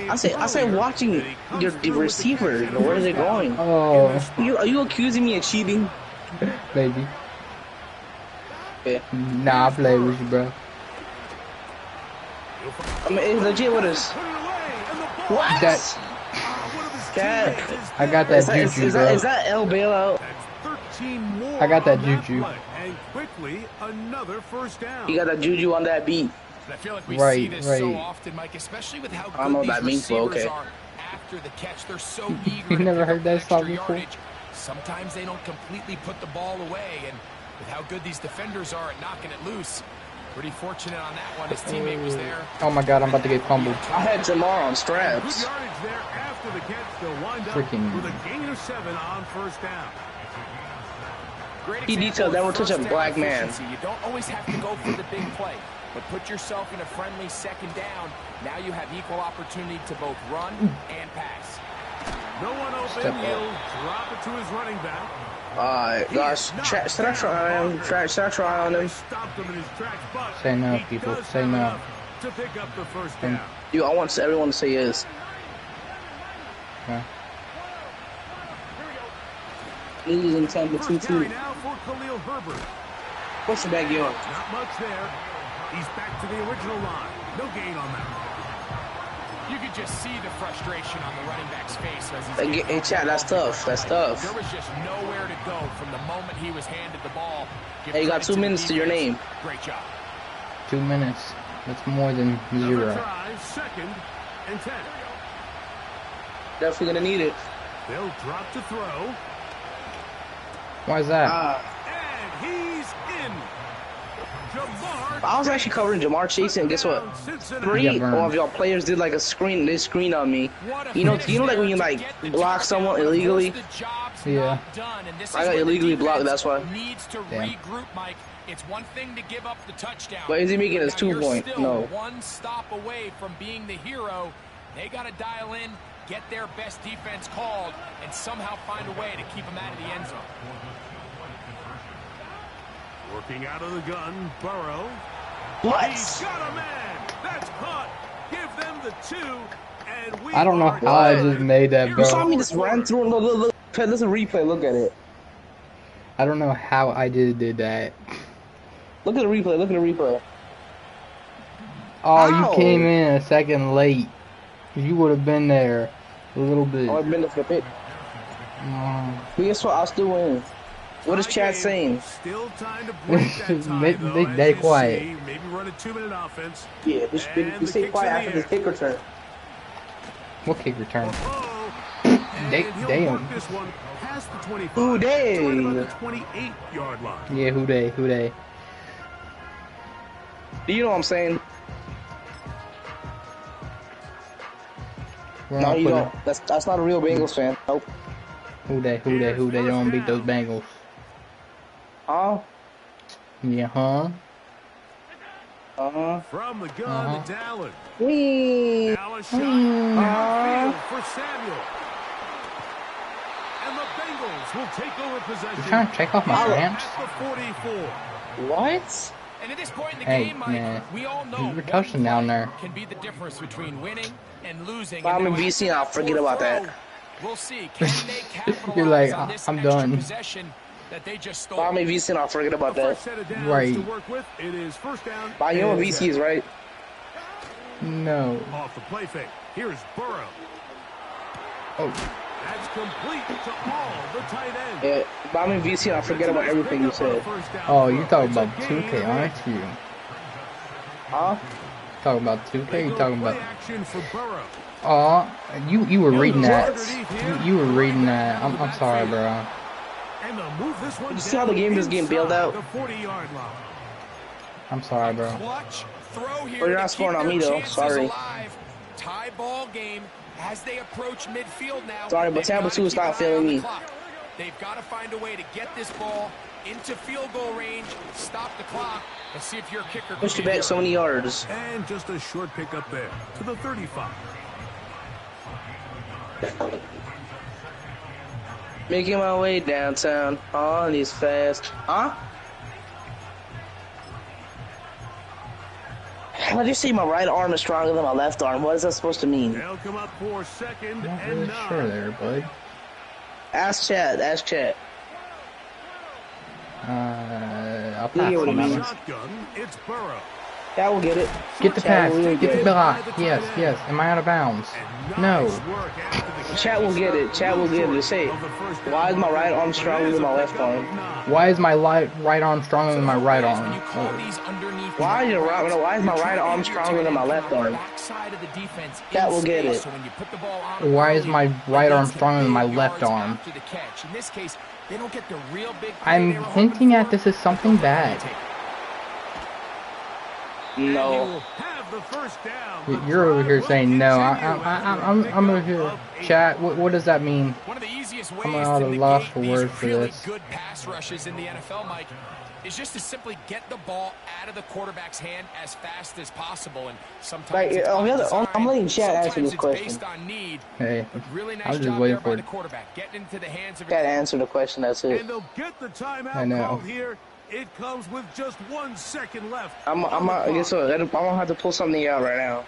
I say watching the receiver. Where is it going? Oh. Are you accusing me of cheating? Maybe. Yeah. Nah, I play with you, bro. I mean, it's legit with us. What? I got that juju, bro. Is that L bailout? I got that juju. And quickly, another first down. You got that juju on that beat. I feel like we see this so often, Mike, especially with how good these receivers are after the catch. They're so eager. You've never heard that song before? Sometimes they don't completely put the ball away, and with how good these defenders are at knocking it loose, pretty fortunate on that one. His teammate was there. Oh my God, I'm about to get fumbled. I had Jamar on straps. Good yardage there after the catch. They'll wind up with a gain of 7 on first down. He detailed that we're touching a black man. You don't always have to go for the big play, but put yourself in a friendly second down. Now you have equal opportunity to both run and pass. No one open. He'll drop it to his running back. Gosh, should I try on him? Should I try on him? Say no, people. Say no. To pick up the first down. I want everyone to say yes. Yeah. Losing 10 to 2-2. Now for Khalil Herbert. What's the backyard? Not much there. He's back to the original line. No gain on that. You could just see the frustration on the running back's face as he's hey, chat, that's tough. That's tough. There was just nowhere to go from the moment he was handed the ball. Hey, you got 2 minutes to your name. Great job. 2 minutes. That's more than 0. Try, 2nd and 10. Definitely gonna need it. They'll drop to throw. Why is that? And He's in. Jamar I was actually covering Jamar Chase, and guess what? Three of y'all players did like a screen. They screen on me. You know, like when you like block someone illegally. Yeah. I got illegally blocked. That's why. Needs to regroup, Mike. It's one thing to give up the touchdown. But is he making his 2 point? No. One stop away from being the hero. They got to dial in, get their best defense called, and somehow find a way to keep them out of the end zone. Working out of the gun, Burrow. What? He's got a man. That's caught. Give them the 2, and we. I don't know how I just made that, You saw bro. me just run through and look. Listen, replay. Look at it. I don't know how I did that. Look at the replay. Look at the replay. Oh, Ow. you came in a second late. You would have been there a little bit. I've been there for the pick. But guess what? I'll still win. What is Chad saying? Still time to break that tie, though, They as you quiet. see. Maybe run a 2-minute offense. Yeah, they stay quiet after this kick return. What kick return? He'll Damn. work this one past the 25. Who they? Right about the 28-yard line. Yeah, who they? Do you know what I'm saying? Where No, am I you putting- don't. That's not a real Bengals fan. Nope. Who they? Don't beat those Bengals. Huh? Yeah, huh? From the gun, it's Allen. Wee. Now a shot downfield for Samuel. And the Bengals will take over possession. You trying to take off my at ramps? the 44. What? And at this point in the Hey, game, Mike, man. we all know You're one touching down play there. can be the difference between winning and losing. If I'm And in now VC, after I'll that forget fourth about that. throw, We'll see. Can they capitalize You're like, on this I'm extra done. possession that they just stole? If I'm in VC, I'll forget about that. First set of downs Right. to work with. It is first down. But you know what and VC is, right? No. off the play fake. Here's Burrow. Oh, That's complete to all the tight ends. Yeah. If I'm in VC, I'll forget about everything you said. oh, you talking about 2K, aren't you? Huh? Talking about 2K? You talking about? Play action for Burrow. Oh, you were reading that. You were reading that. I'm sorry, bro. And they'll move this one You see how the game is getting bailed out? The 40-yard line. I'm sorry, bro. Clutch throw here Well, you're to not keep scoring on their me, though. chances Sorry. alive. Tie ball game as they approach midfield now. Sorry, but They've Tampa gotta 2 is keep not an eye failing on the me. clock. They've got to find a way to get this ball into field goal range, stop the clock, and see if your kicker Pushed can it back so many yards. And just a short pickup there to the 35. Making my way downtown on these fast. Huh? I just say my right arm is stronger than my left arm. What is that supposed to mean? They'll come up for second Not and really 9. sure there, bud. Ask Chad. Ask Chad. I'll pass Yeah, what on do that you one. Shotgun, it's Burrow. Chad will get it. Get the Chad pass. will really Get the it. block. Yes, yes. Am I out of bounds? No. Nice work after the Chad will get it. Chad will get it. Say, why is my right arm stronger than my left arm? Why is my right arm stronger than my right arm? When you call these underneath Why is the why is my right arm stronger than my left arm? backside of the defense That in will get space, it. so when you put the ball on Why is my right arm against stronger than my big left yards arm? after the catch. In this case, they don't get the real big play I'm they were hinting hoping at for. this is something bad. No. You're over here saying no. I'm over here. Chat. What does that mean? One of the easiest ways I'm at a to loss negate for these words for really this. good pass rushes in the NFL, Mike, is just to simply get the ball out of the quarterback's hand as fast as possible. And sometimes Like, it's on the by other- design, I'm letting Chad answer sometimes this it's question. based on need. Hey, But really I nice was just job waiting there for by it. the quarterback, getting into the hands of Chad answer the question. That's it. And they'll get the timeout I know. called here. It comes with just 1 second left. I guess what? I'm gonna have to pull something out right now.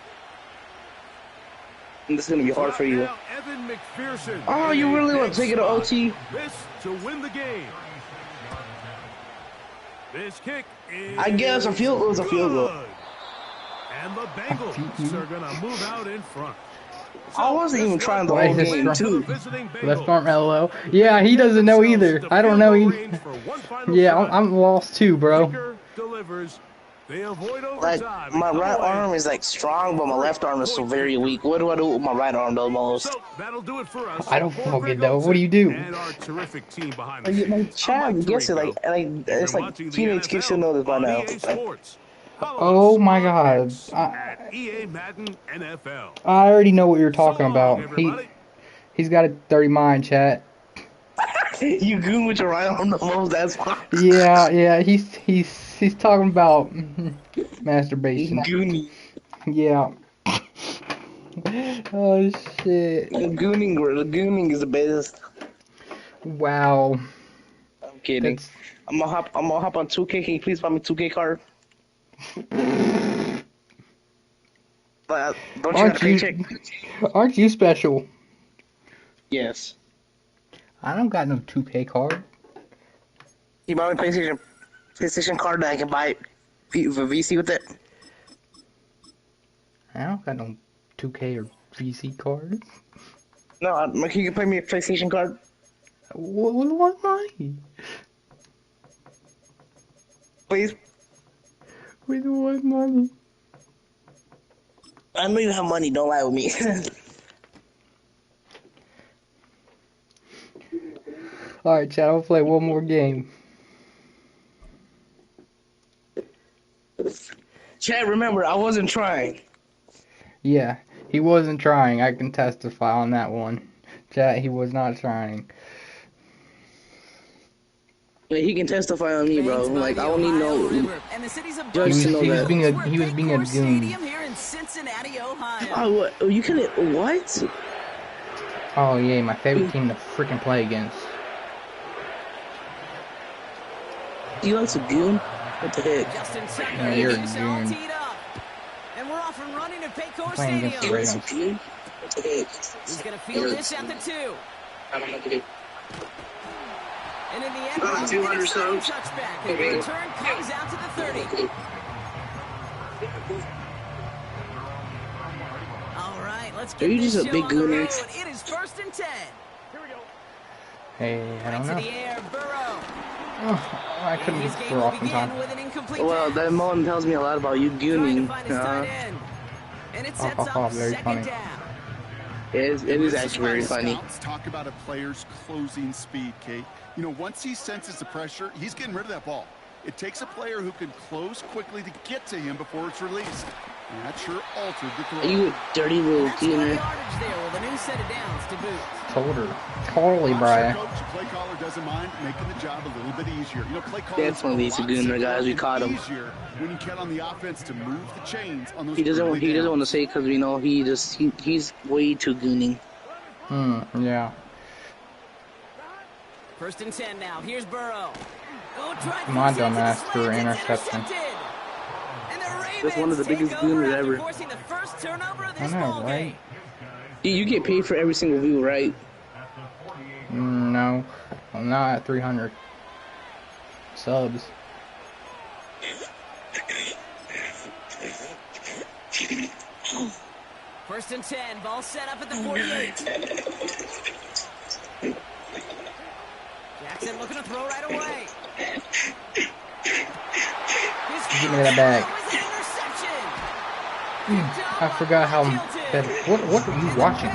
And this is gonna be hard for you. Now, Evan McPherson. Oh, you really want to take it to OT? This to win the game. This kick is I guess a field goal is a field goal. good. And the Bengals are going to move out in front. I wasn't even trying the Why whole is this game, strong? too. Left arm LO. Yeah, he doesn't know either. I don't know either. Yeah, I'm lost too, bro. Kicker delivers They avoid Like, overtime. my right arm is like strong, but my left arm is so very weak. What do I do with my right arm the most? So that'll do it for us. I don't For fucking Greg know. What do you do? and our terrific team behind the Like, my scenes. I'm child Mike gets it. Tirico. Like You've it's been like watching the teenage kids should NFL know this by on now. EA Sports. Follow Oh us my on god. X at EA Madden NFL. I already know what you're talking So long, about. everybody. He's got a dirty mind, chat. You goon with your right arm the most. That's fine. Yeah. He's talking about masturbation. Gooning. Yeah. Oh shit. Gooning is the best. Wow. I'm kidding. That's I'm gonna hop on 2K. Can you please buy me 2K card? Don't you got a paycheck? Aren't you special? Yes. I don't got no 2K card. You buy me PlayStation card that I can buy VC with it. I don't got no 2K or VC card. No, can you play me a PlayStation card? What money? Please? With what money? I know you have money, don't lie with me. Alright, chat, I'll play one more game. Chad, remember, I wasn't trying. Yeah, he wasn't trying. I can testify on that one. Chat, he was not trying. Like, he can testify on me, bro. Like, I don't need no judge to know that. He was being a goon. Oh, what? Oh, you can what? Oh yeah, my favorite team to freaking play against. You like to goon? What the heck? Yeah, you're a goon. And we're off and running at Paycor Playing against the Stadium. Ravens. What the heck? He's going to field this at the 2. I don't know what to do. And in the end, Rob 200 gets the subs. touchback. And the return comes out to the 30. All right, let's get Are you this just a show big on the road. gooner? It is 1st and 10. Hey, I Right don't to know. the air, Burrow. Oh, I couldn't His get the game throw will off in begin time. with an incomplete Well, pass. that moment tells me a lot about you Trying gooning. to find his tight end. And it sets up Very funny. 2nd down. It is actually very funny. Scouts talk about a player's closing speed, Kate. You know, once he senses the pressure, he's getting rid of that ball. It takes a player who can close quickly to get to him before it's released. And that sure altered the throw. You a dirty little That's good gooner. yardage there with a new set of downs to boot. Totally, Brian. Coach, play caller doesn't mind making the job a little bit easier. You know, play caller Definitely he's a gooner, guys. We caught him. Easier when you count on the offense to move the chains on those. He doesn't early want downs. to say it because we know he's way too gooning. Yeah. 1st and 10 now. Here's Burrow. Come on, dumbass, for interception. That's one of the biggest gooners ever. I know, right? You get paid for every single view, right? No. I'm not at 300 subs. First and 10. Ball set up at the 48. Jackson looking to throw right away. Give me that bag. I forgot how bad. What are you watching?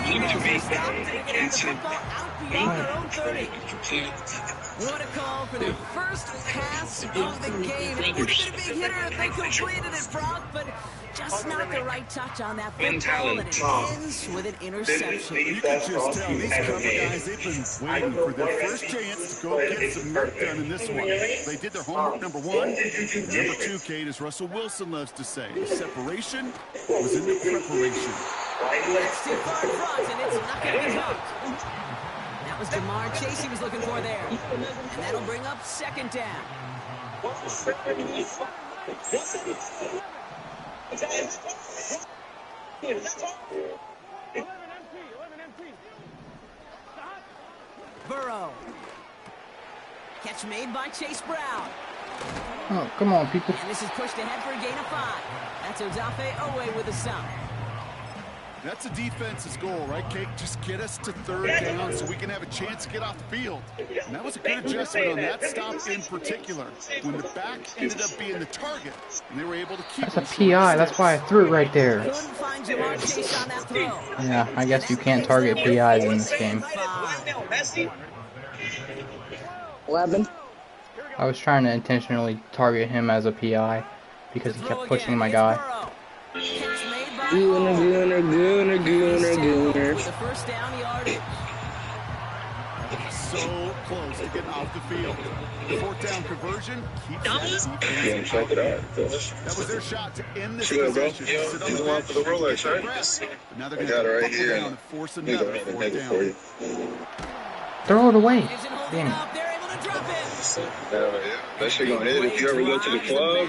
What a call for their first pass of the game. It would have been a big hitter if they completed it, Brock, but just not the right touch on that football, and it ends with an interception. You can just tell these cover guys, they've been waiting for their first chance to go get some work done in this one. They did their homework, number 1. And number 2, Kate, as Russell Wilson loves to say, the separation was in the preparation. It's too far in front, and it's not going to be hooked. That was Jamar Chase he was looking for there. And that'll bring up 2nd down. Burrow. Catch made by Chase Brown. Oh, come on, people. And this is pushed ahead for a gain of 5. That's Odafe Owe with a stop. That's the defense's goal, right, Kate? Just get us to third down so we can have a chance to get off the field. And that was a good adjustment on that stop in particular. When the back ended up being the target, and they were able to keep That's a PI. That's why I threw it right there. Yeah, I guess you can't target PIs in this game. What happened? I was trying to intentionally target him as a PI because he kept pushing my guy. Gooner. With the first down yardage. So close to getting off the field. The fourth down conversion keeps Check it out. that was their shot to end this Sure, bro. possession. Yeah, Sit on you the want bench, for the Rolex, take a right? breath. But now they're I going got to it right buckle here. down and force Let me go another ahead and fourth make it for you. down. Throw it away. Isn't holding Damn it. up. They're able to drop it. That shit gonna hit. If you ever go to the club,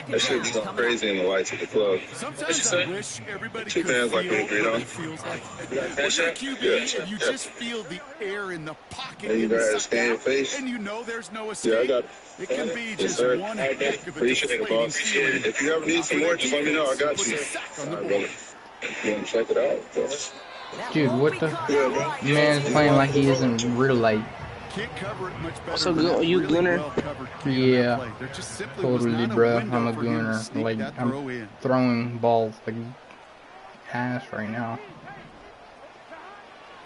that shit's going crazy in the lights at the club. What you Sometimes I say? wish everybody Two could fans feel like we agreed what on. it feels like. That When you're a shit? QB Yeah, and you yeah. just feel the air in the pocket And you getting gotta sucked scan your out, face. and you know there's no Yeah, I escape. got It can be yes, just sir. one heck of a Appreciate it, deflating boss. feeling. If you ever need some more, just let me know. I got Puts you. a sack on the All right, board. brother. You wanna check it out? Dude, what the Yeah, bro. man's playing like he isn't real light. Can't cover it much better So than good. that Are you really Gunner? well-covered key on that Yeah, play. There just simply was totally, not a bro. window I'm a for him to gooner. sneak Like, that throw I'm in. throwing balls like ass right now.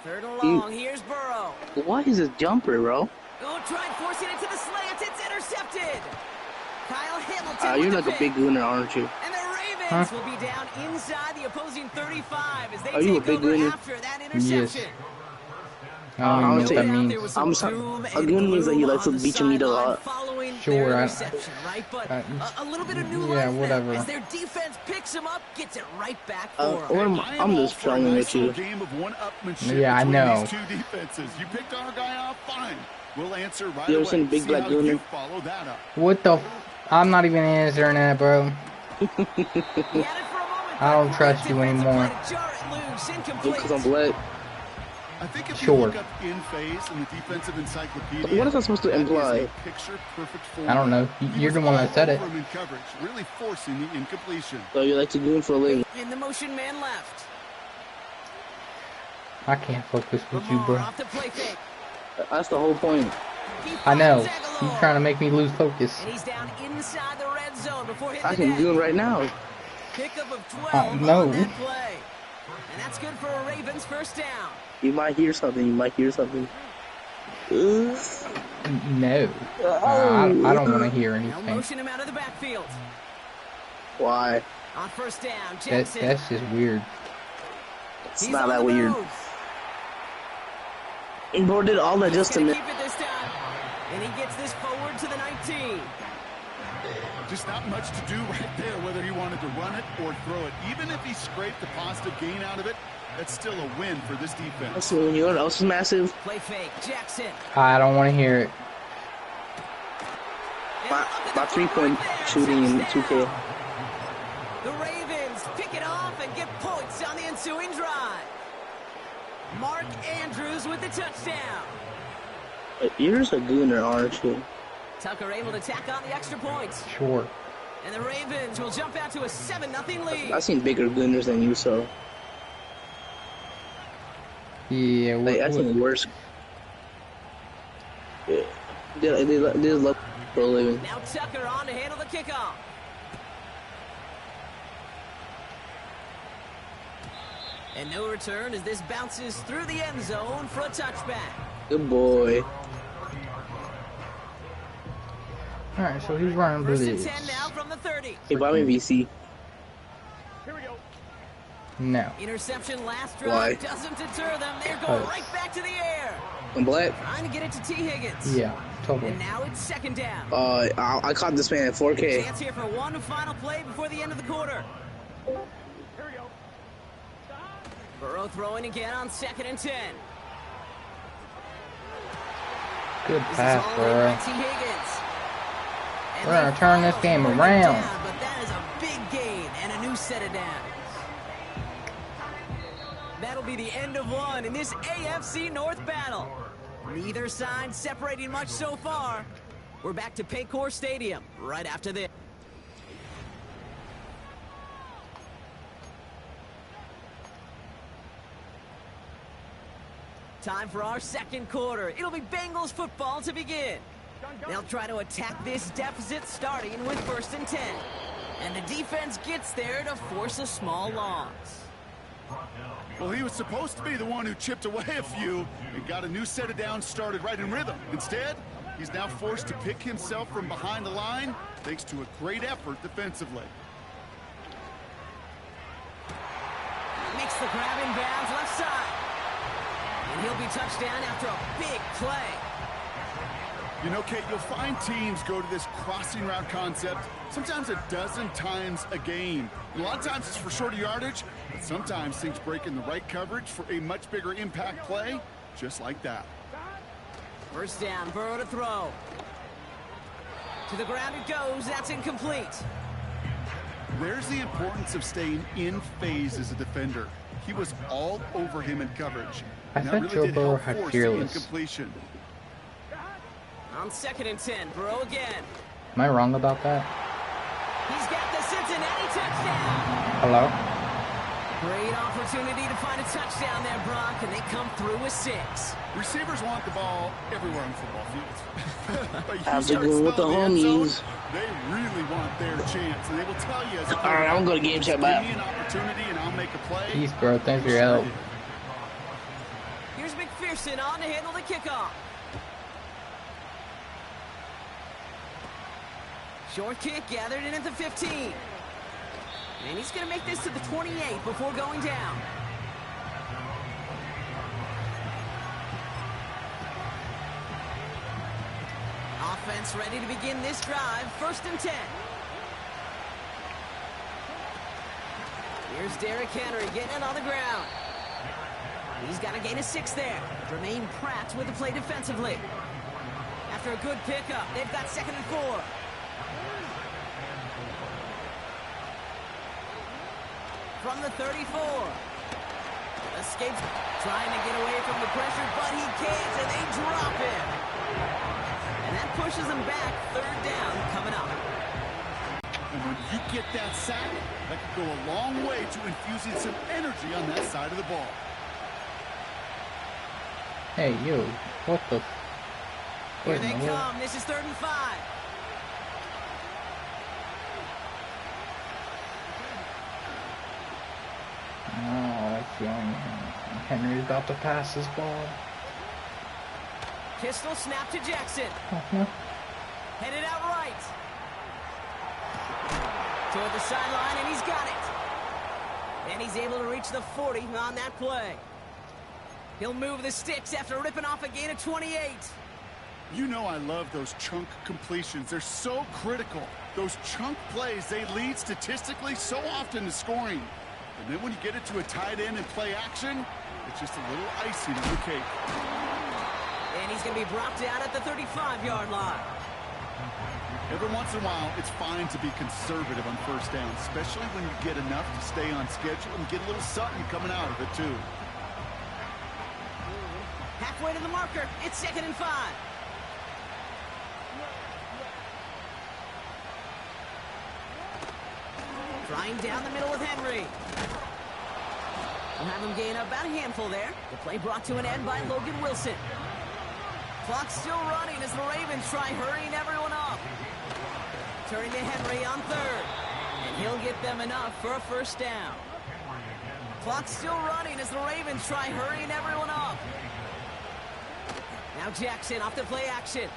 Third and long. Here's Burrow. Why is this jumper, bro? Oh, try forcing it to the slant. It's intercepted. Kyle Hamilton. You're with like the a pick. big gooner, aren't you? And the Ravens will be down inside the opposing 35 as they Are you a take big over gooner? after that interception. I don't even know what that No doubt means. There was some I'm sorry. doom A and gooner means that you gloom like to on the beat your meat a sideline lot. following Sure, their I- interception, right? But a little bit of new yeah, life whatever. now as their defense picks him up, gets it right back for What him. am I'm just for a trolling nice with you. little game of one-upmanship Yeah, I between know. these two defenses. You picked our guy off, fine. We'll answer right You ever away. seen Big See Black how Gooner? you follow that up. What the? I'm not even answering that, bro. He had it for a moment, I don't but trust you defensive anymore. play to jar it loose, incomplete. Because I'm black. I think if Sure. you look up in phase in the defensive encyclopedia, What is that supposed to that is imply? a picture-perfect form. I don't know. He You're was the one that all said it. over him in coverage, really forcing the incompletion. So you like to goon for a living. In the motion man left. I can't focus with you, Lamar bro. off the play fake. That's the whole point. He I know. finds You're Aguilar. trying to make me lose focus. And he's down inside the red zone before hitting I the can deck. goon right now. Pickup of 12 no. on that play. And that's good for a Ravens first down. You might hear something. You might hear something. No. I don't want to hear Now anything. motion him out of the backfield. Why? On first down, Jackson. That's just weird. It's He's not on that the weird. move. And bro did all that just to Gonna me. keep it this time. And he gets this forward to the 19. Just not much to do right there, whether he wanted to run it or throw it. Even if he scraped the positive gain out of it, that's still a win for this defense. That's when you know what else is massive? Play fake, Jackson. I don't want to hear it. And My, up to my the 3-point right there, shooting in touchdown. 2K. The Ravens pick it off and get points on the ensuing drive. Mark Andrews with the touchdown. You're just a gooner, aren't you? Tucker able to tack on the extra points. Sure. And the Ravens will jump out to a 7-0 lead. I've seen bigger gooners than you, so. Yeah, Like, I've seen worse. Yeah. They just love for a living. Now Tucker on to handle the kickoff. And no return as this bounces through the end zone for a touchback. Good boy. Alright, so he's running First and blitz. 10 now from the 30. Hey, buy me VC. No. Interception last drive Why? doesn't deter them. They're going Oh. right back to the air. I'm black. Trying to get it to T. Higgins. Yeah, totally. And now it's second down. I caught this man at 4K. Chance here for one final play before the end of the quarter. Burrow throwing again on 2nd and 10. Good This pass, is all in by bro. T. Higgins. And We're gonna they turn this follow game for a around. down, but that is a big gain and a new set of downs. That'll be the end of one in this AFC North battle. Neither side separating much so far. We're back to Paycor Stadium right after this. Time for our second quarter. It'll be Bengals football to begin. They'll try to attack this deficit starting with 1st and 10. And the defense gets there to force a small loss. Well, he was supposed to be the one who chipped away a few and got a new set of downs started right in rhythm. Instead, he's now forced to pick himself from behind the line thanks to a great effort defensively. Makes the grab in bounds left side. And he'll be touchdown after a big play. You know, Kate, you'll find teams go to this crossing route concept sometimes a dozen times a game. And a lot of times it's for shorter yardage, but sometimes things break in the right coverage for a much bigger impact play, just like that. 1st down, Burrow to throw. To the ground it goes, that's incomplete. There's the importance of staying in phase as a defender. He was all over him in coverage. I thought Joe Burrow had fearless. Incompletion. On 2nd and 10, Burrow again. Am I wrong about that? He's got the Cincinnati touchdown. Hello? Great opportunity to find a touchdown there, Brock, and they come through with 6. Receivers want the ball everywhere on football fields. But Have to go with the homies. They really want their chance, and they will tell you as a All right, I'm going to game chat back. Give me an opportunity, and I'll make a play. Peace, bro. Thanks for your help. Here's McPherson on to handle the kickoff. Short kick gathered in at the 15. And he's going to make this to the 28 before going down. Offense ready to begin this drive. 1st and 10. Here's Derrick Henry getting it on the ground. He's got a gain of 6 there. Jermaine Pratt with the play defensively. After a good pickup, they've got 2nd and 4. From the 34. Escapes, trying to get away from the pressure, but he can't, and they drop him. And that pushes him back. 3rd down coming up. And when you get that sack, that could go a long way to infusing some energy on that side of the ball. Hey, you. What the? Here they come. This is 3rd and 5. Oh, that's young. Henry's about to pass his ball. Pistol snap to Jackson. Headed out right. Toward the sideline, and he's got it. And he's able to reach the 40 on that play. He'll move the sticks after ripping off a gain of 28. You know I love those chunk completions. They're so critical. Those chunk plays, they lead statistically so often to scoring. And then when you get it to a tight end and play action, it's just a little icing on the cake. And he's going to be brought down at the 35-yard line. Every once in a while, it's fine to be conservative on 1st down, especially when you get enough to stay on schedule and get a little something coming out of it, too. Halfway to the marker, it's 2nd and 5. Trying down the middle with Henry. We'll have him gain about a handful there. The play brought to an end by Logan Wilson. Clock still running as the Ravens try hurrying everyone up. Turning to Henry on 3rd. And he'll get them enough for a 1st down. Clock still running as the Ravens try hurrying everyone up. Now Jackson off the play action.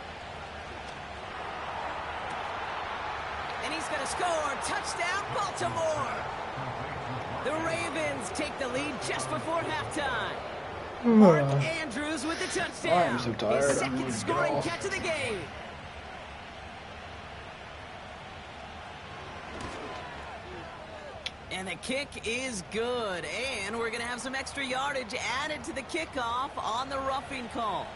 And he's going to score. Touchdown, Baltimore. The Ravens take the lead just before halftime. Mark Andrews with the touchdown. I'm so tired. His 2nd scoring catch of the game. And the kick is good. And we're going to have some extra yardage added to the kickoff on the roughing call.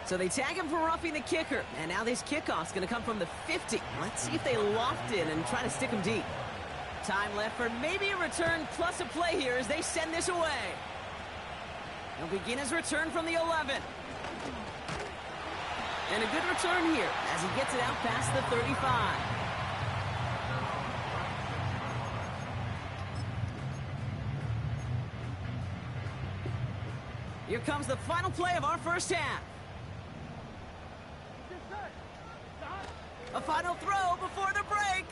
So they tag him for roughing the kicker. And now this kickoff's going to come from the 50. Let's see if they loft in and try to stick him deep. Time left for maybe a return plus a play here as they send this away. He'll begin his return from the 11. And a good return here as he gets it out past the 35. Here comes the final play of our first half. A final throw before the break.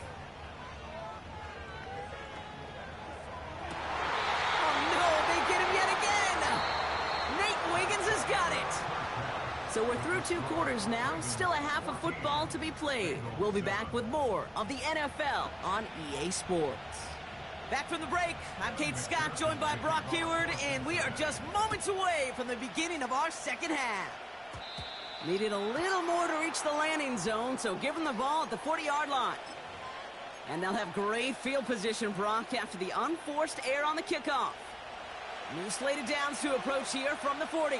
Oh no, they get him yet again. Nate Wiggins has got it. So we're through 2 quarters now, still a half of football to be played. We'll be back with more of the NFL on EA Sports. Back from the break, I'm Kate Scott, joined by Brock Hayward, and we are just moments away from the beginning of our second half. Needed a little more to reach the landing zone, so give them the ball at the 40-yard line. And they'll have great field position, Brock, after the unforced error on the kickoff. New slated downs to approach here from the 40.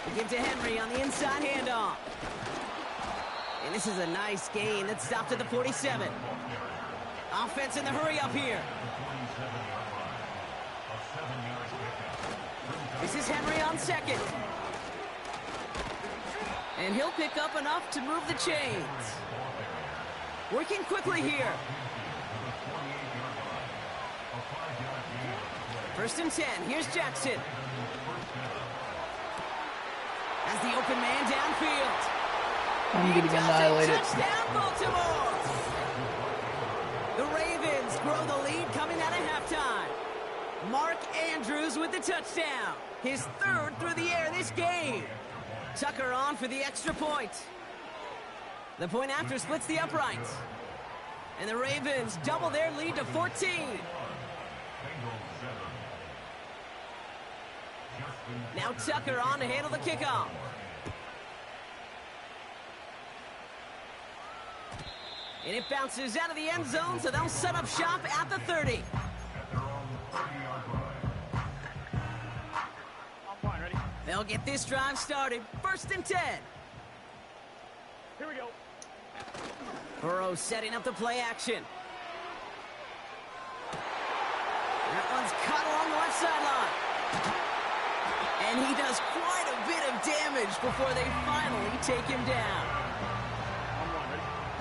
We give to Henry on the inside handoff. And this is a nice gain that stopped at the 47. Offense in the hurry up here. This is Henry on second. And he'll pick up enough to move the chains. Working quickly here. 1st and 10. Here's Jackson. As the open man downfield. I'm getting annihilated. Touchdown, Baltimore! The Ravens grow the lead coming out of halftime. Mark Andrews with the touchdown. His 3rd through the air this game. Tucker on for the extra point. The point after splits the uprights. And the Ravens double their lead to 14. Now Tucker on to handle the kickoff. And it bounces out of the end zone, so they'll set up shop at the 30. They'll get this drive started. 1st and 10. Here we go. Burrow setting up the play action. That one's caught along the left sideline. And he does quite a bit of damage before they finally take him down.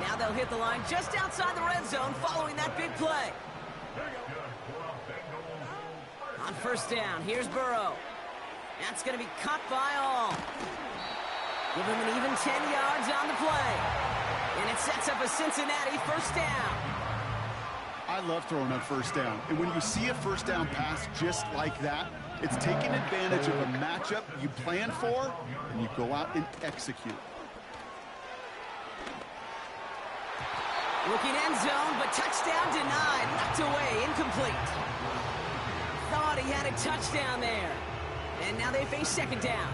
Now they'll hit the line just outside the red zone following that big play. On 1st down, here's Burrow. That's going to be caught by all. Give him an even 10 yards on the play. And it sets up a Cincinnati 1st down. I love throwing on 1st down. And when you see a 1st down pass just like that, it's taking advantage of a matchup you plan for, and you go out and execute. Looking end zone, but touchdown denied. Knocked away, incomplete. Thought he had a touchdown there. And now they face 2nd down.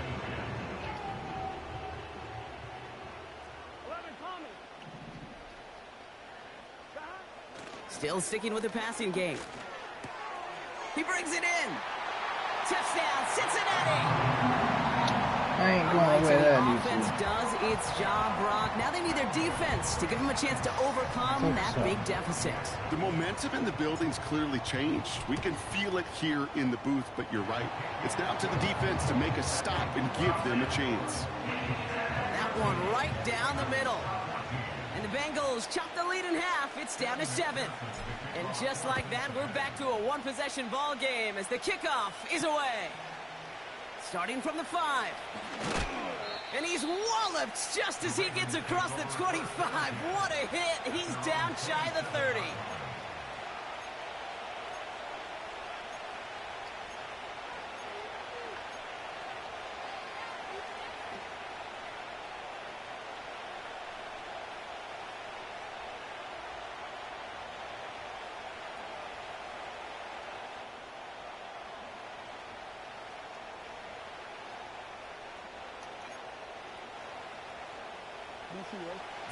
Still sticking with the passing game. He brings it in. Touchdown, Cincinnati! I ain't going away that offense does its job, Brock. Now they need their defense to give them a chance to overcome that big deficit. The momentum in the building's clearly changed. We can feel it here in the booth, but you're right. It's now to the defense to make a stop and give them a chance. That one right down the middle. And the Bengals chop the lead in half. It's down to 7. And just like that, we're back to a 1-possession ball game as the kickoff is away. Starting from the 5. And he's walloped just as he gets across the 25. What a hit. He's down shy of the 30.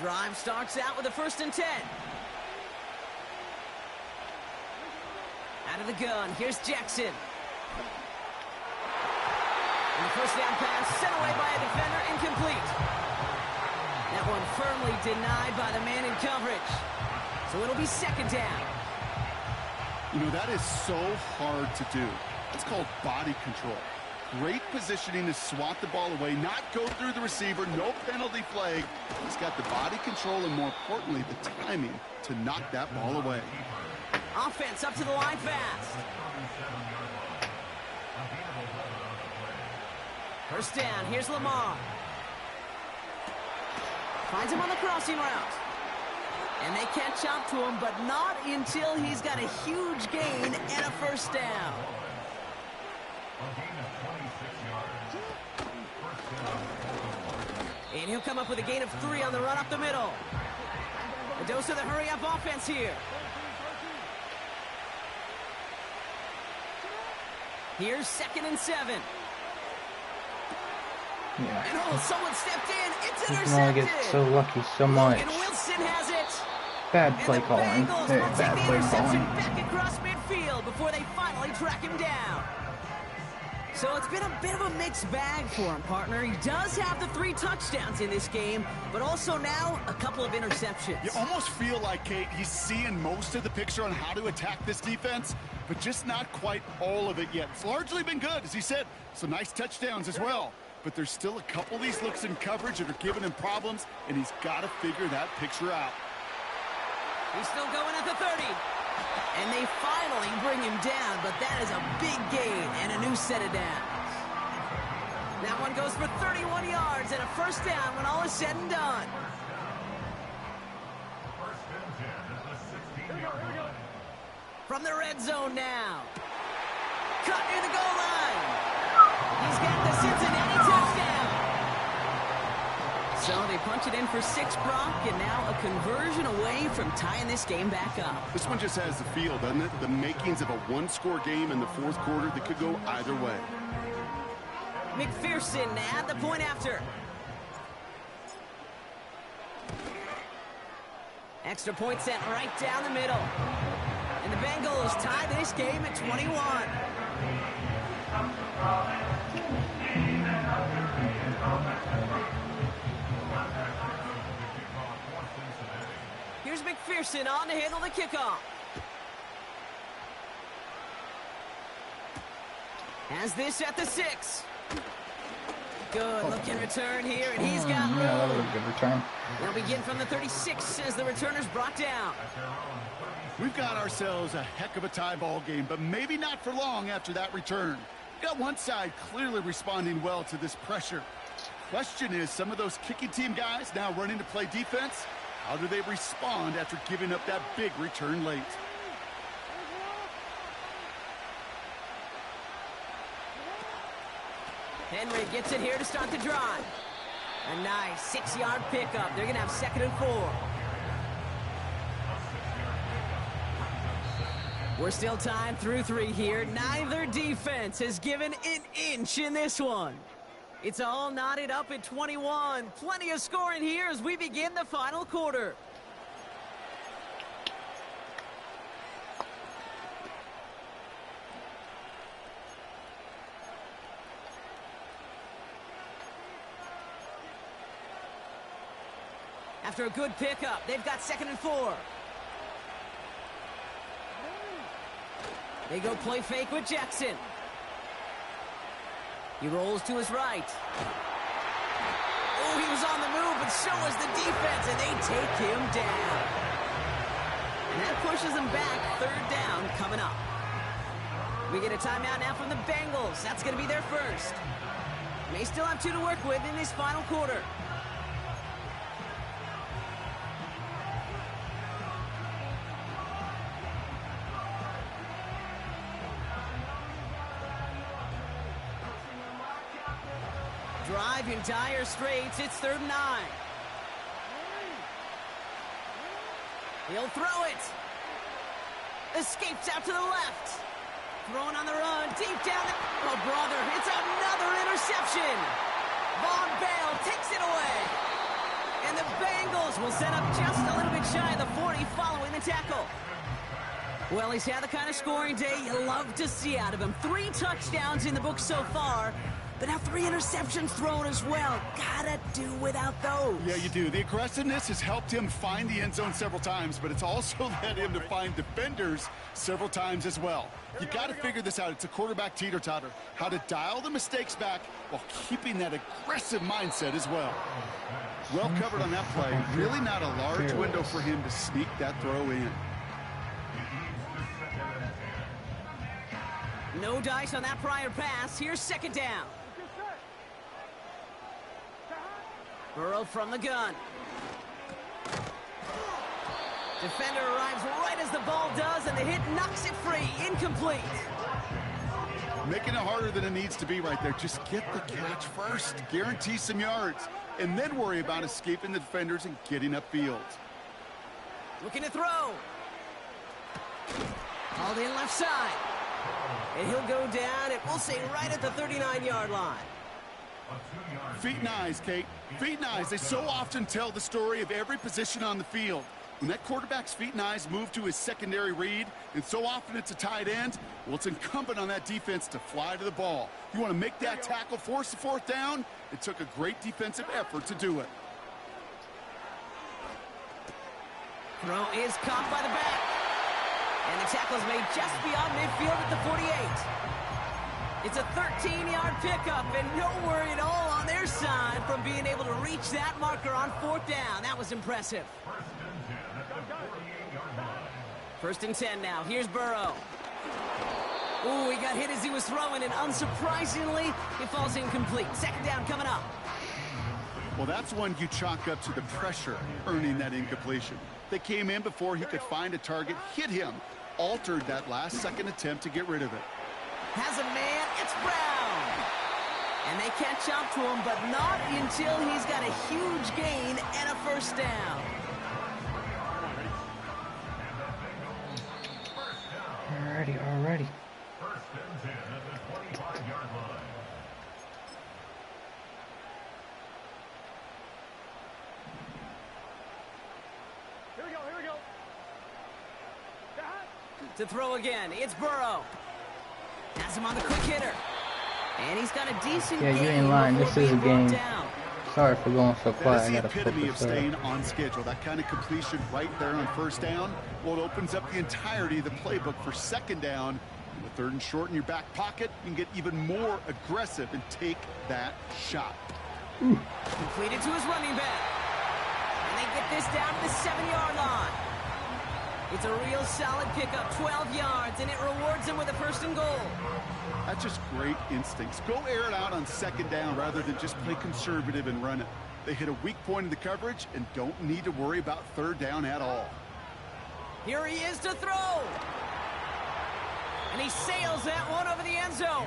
Drive starts out with a 1st and 10. Out of the gun, here's Jackson. And the 1st down pass sent away by a defender, incomplete. That one firmly denied by the man in coverage. So it'll be 2nd down. You know, that is so hard to do. That's called body control. Great positioning to swat the ball away, not go through the receiver, no penalty flag. He's got the body control and, more importantly, the timing to knock that ball away. Offense up to the line fast. First down, here's Lamar. Finds him on the crossing route. And they catch up to him, but not until he's got a huge gain and a first down. And he'll come up with a gain of 3 on the run up the middle. A dose of the hurry-up offense here. Here's 2nd and 7. Yeah. And oh, someone stepped in. It's You intercepted. can only get so lucky so much. And Wilson has it. Bad play And the calling. Bengals Very will take bad the play interception calling. back across midfield before they finally track him down. So it's been a bit of a mixed bag for him, partner. He does have the 3 touchdowns in this game, but also now a couple of interceptions. You almost feel like, Kate, he's seeing most of the picture on how to attack this defense, but just not quite all of it yet. It's largely been good, as he said. Some nice touchdowns as well. But there's still a couple of these looks in coverage that are giving him problems, and he's got to figure that picture out. He's still going at the 30. And they finally bring him down, but that is a big gain and a new set of downs. That one goes for 31 yards and a first down when all is said and done. From the red zone now. Cut near the goal line. He's got the Cincinnati touchdown. So they punch it in for 6, Brock, and now a conversion away from tying this game back up. This one just has the feel, doesn't it? The makings of a one-score game in the 4th quarter that could go either way. McPherson at the point after. Extra point set right down the middle. And the Bengals tie this game at 21. Here's McPherson on to handle the kickoff. Has this at the 6. Good looking return here, and he's got Yeah, that was room. a good return. They'll begin from the 36 as the returner's brought down. We've got ourselves a heck of a tie ball game, but maybe not for long after that return. Got one side clearly responding well to this pressure. Question is, some of those kicking team guys now running to play defense, how do they respond after giving up that big return late? Henry gets it here to start the drive. A nice 6-yard pickup. They're going to have 2nd and 4. We're still tying through 3 here. Neither defense has given an inch in this one. It's all knotted up at 21. Plenty of scoring here as we begin the final quarter. After a good pickup, they've got 2nd and 4. They go play fake with Jackson. He rolls to his right. Oh, he was on the move, but so was the defense, and they take him down. And that pushes them back. 3rd down coming up. We get a timeout now from the Bengals. That's going to be their first. They still have 2 to work with in this final quarter. Drive in dire straits. It's 3rd and 9. He'll throw it. Escapes out to the left. Throwing on the run. Deep down. Oh, brother. It's another interception. Von Bell takes it away. And the Bengals will set up just a little bit shy of the 40 following the tackle. Well, he's had the kind of scoring day you love to see out of him. 3 touchdowns in the book so far. But now 3 interceptions thrown as well. Gotta do without those. Yeah, you do. The aggressiveness has helped him find the end zone several times, but it's also led him to find defenders several times as well. You got to figure this out. It's a quarterback teeter-totter. How to dial the mistakes back while keeping that aggressive mindset as well. Well covered on that play. Really not a large window for him to sneak that throw in. No dice on that prior pass. Here's second down. Burrow from the gun. Defender arrives right as the ball does, and the hit knocks it free. Incomplete. Making it harder than it needs to be right there. Just get the catch first. Guarantee some yards. And then worry about escaping the defenders and getting upfield. Looking to throw. Called in left side. And he'll go down, and we'll say right at the 39-yard line. Feet and eyes, Kate. Feet and eyes. They so often tell the story of every position on the field. When that quarterback's feet and eyes move to his secondary read, and so often it's a tight end, well, it's incumbent on that defense to fly to the ball. You want to make that tackle, force the fourth down? It took a great defensive effort to do it. Throw is caught by the back. And the tackle is made just beyond midfield at the 48. It's a 13-yard pickup, and no worry at all on their side from being able to reach that marker on fourth down. That was impressive. First and 10 now. Here's Burrow. Ooh, he got hit as he was throwing, and unsurprisingly, it falls incomplete. Second down coming up. Well, that's one you chalk up to the pressure earning that incompletion. They came in before he could find a target, hit him, altered that last-second attempt to get rid of it. Has a man, it's Brown. And they catch up to him, but not until he's got a huge gain and a first down. Alrighty. First and 10 at the 25-yard line. Here we go. To throw again, it's Burrow. Has him on the quick hitter. And he's got a decent Yeah, you game ain't lying. This is a game. down. Sorry for going so quiet. That is I the gotta epitome of focus staying on schedule. That kind of completion right there on first down. Well, it opens up the entirety of the playbook for second down. With third and short in your back pocket, you can get even more aggressive and take that shot. Completed to his running back. And they get this down to the 7-yard line. It's a real solid pickup, 12 yards, and it rewards him with a first and goal. That's just great instincts. Go air it out on second down rather than just play conservative and run it. They hit a weak point in the coverage and don't need to worry about third down at all. Here he is to throw. And he sails that one over the end zone.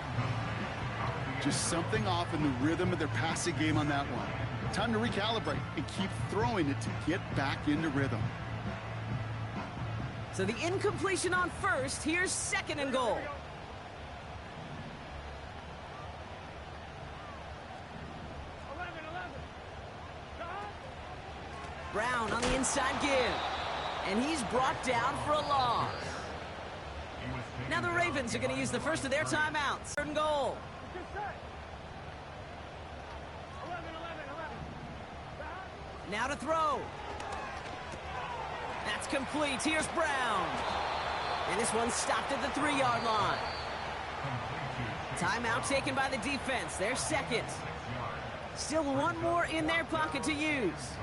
Just something off in the rhythm of their passing game on that one. Time to recalibrate and keep throwing it to get back into rhythm. So the incompletion on first. Here's second and goal. Brown on the inside give. And he's brought down for a loss. Now the Ravens are going to use the first of their timeouts. Third and goal. Now to throw. That's complete. Here's Brown. And this one's stopped at the 3-yard line. Timeout taken by the defense. Their second. Still one more in their pocket to use.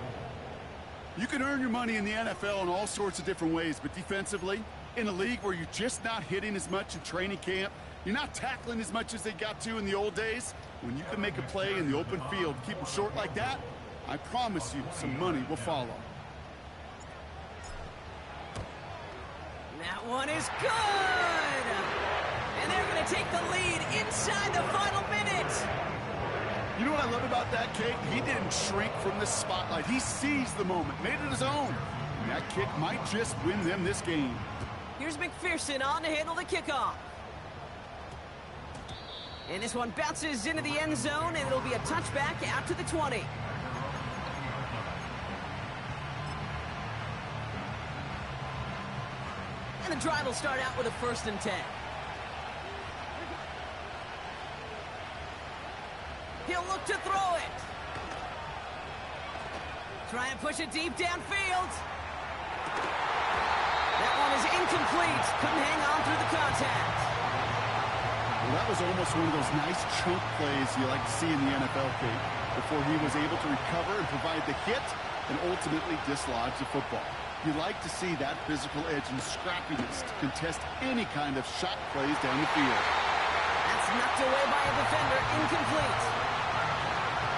You can earn your money in the NFL in all sorts of different ways, but defensively, in a league where you're just not hitting as much in training camp, you're not tackling as much as they got to in the old days, when you can make a play in the open field, keep them short like that, I promise you some money will follow. That one is good! And they're going to take the lead inside the final minute. You know what I love about that, Kate? He didn't shrink from the spotlight. He seized the moment, made it his own. And that kick might just win them this game. Here's McPherson on to handle the kickoff. And this one bounces into the end zone, and it'll be a touchback out to the 20. And the drive will start out with a first and 10. He'll look to throw it. Try and push it deep downfield. That one is incomplete. Couldn't hang on through the contact. Well, that was almost one of those nice chunk plays you like to see in the NFL, Kate, before he was able to recover and provide the hit and ultimately dislodge the football. You like to see that physical edge and scrappiness to contest any kind of shot plays down the field. That's knocked away by a defender, incomplete.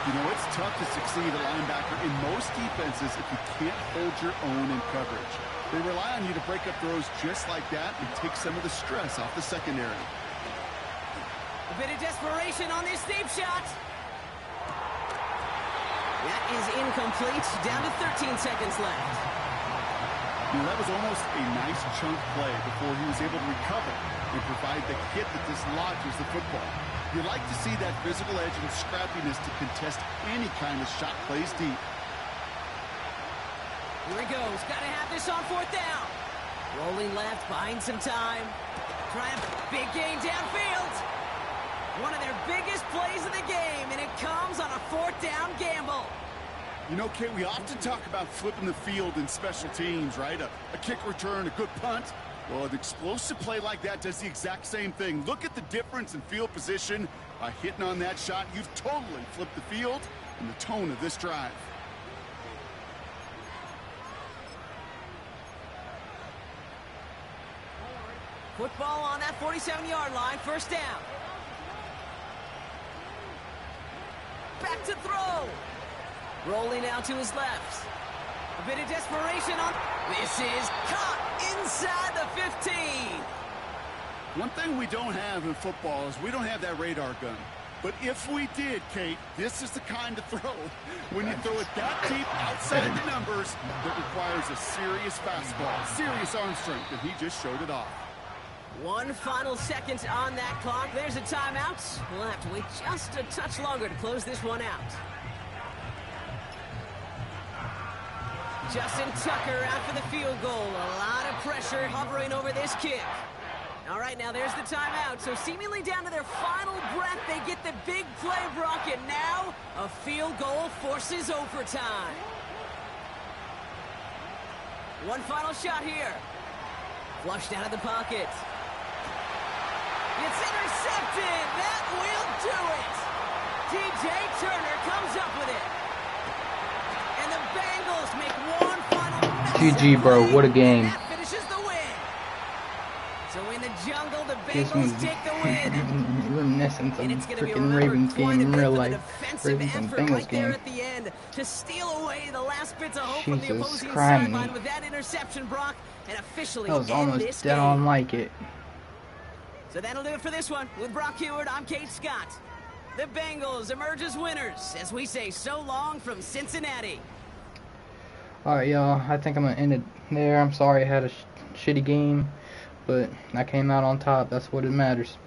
You know, it's tough to succeed a linebacker in most defenses if you can't hold your own in coverage. They rely on you to break up throws just like that and take some of the stress off the secondary. A bit of desperation on this deep shot. That is incomplete. Down to 13 seconds left. You know, that was almost a nice chunk play before he was able to recover and provide the hit that dislodges the football. You like to see that physical edge and scrappiness to contest any kind of shot plays deep. Here he goes. Got to have this on 4th down. Rolling left, buying some time. Trying a big gain downfield. One of their biggest plays of the game, and it comes on a 4th down gamble. You know, Kate, we often talk about flipping the field in special teams, right? A kick return, a good punt. Well, an explosive play like that does the exact same thing. Look at the difference in field position. By hitting on that shot, you've totally flipped the field and the tone of this drive. Football on that 47-yard line, 1st down. Back to throw. Rolling out to his left. A bit of desperation on. This is caught inside the 15. One thing we don't have in football is we don't have that radar gun. But if we did, Kate, this is the kind of throw. When you throw it that deep outside the numbers, that requires a serious fastball, serious arm strength, and he just showed it off. One final second on that clock. There's a timeout. We'll have to wait just a touch longer to close this one out. Justin Tucker out for the field goal. A lot of pressure hovering over this kick. All right, now there's the timeout. So seemingly down to their final breath, they get the big play, Brock, and now a field goal forces overtime. One final shot here. Flushed out of the pocket. It's intercepted. That will do it. DJ Turner comes up with it. And the Bengals make one final GG, bro. What a game. that finishes the win. So in the jungle, the Bengals take the win. Reminiscence of And it's going to be freaking Ravens game in real life. defensive Ravens and effort Bengals right there game. at the end to steal away the last bits of hope from the Jesus opposing Christ. sideline with that interception, Brock, and officially That was end almost this dead game. on like it. So that'll do it for this one. With Brock Heward, I'm Kate Scott. The Bengals emerge as winners as we say so long from Cincinnati. Alright, y'all. I think I'm going to end it there. I'm sorry I had a shitty game, but I came out on top. That's what it matters.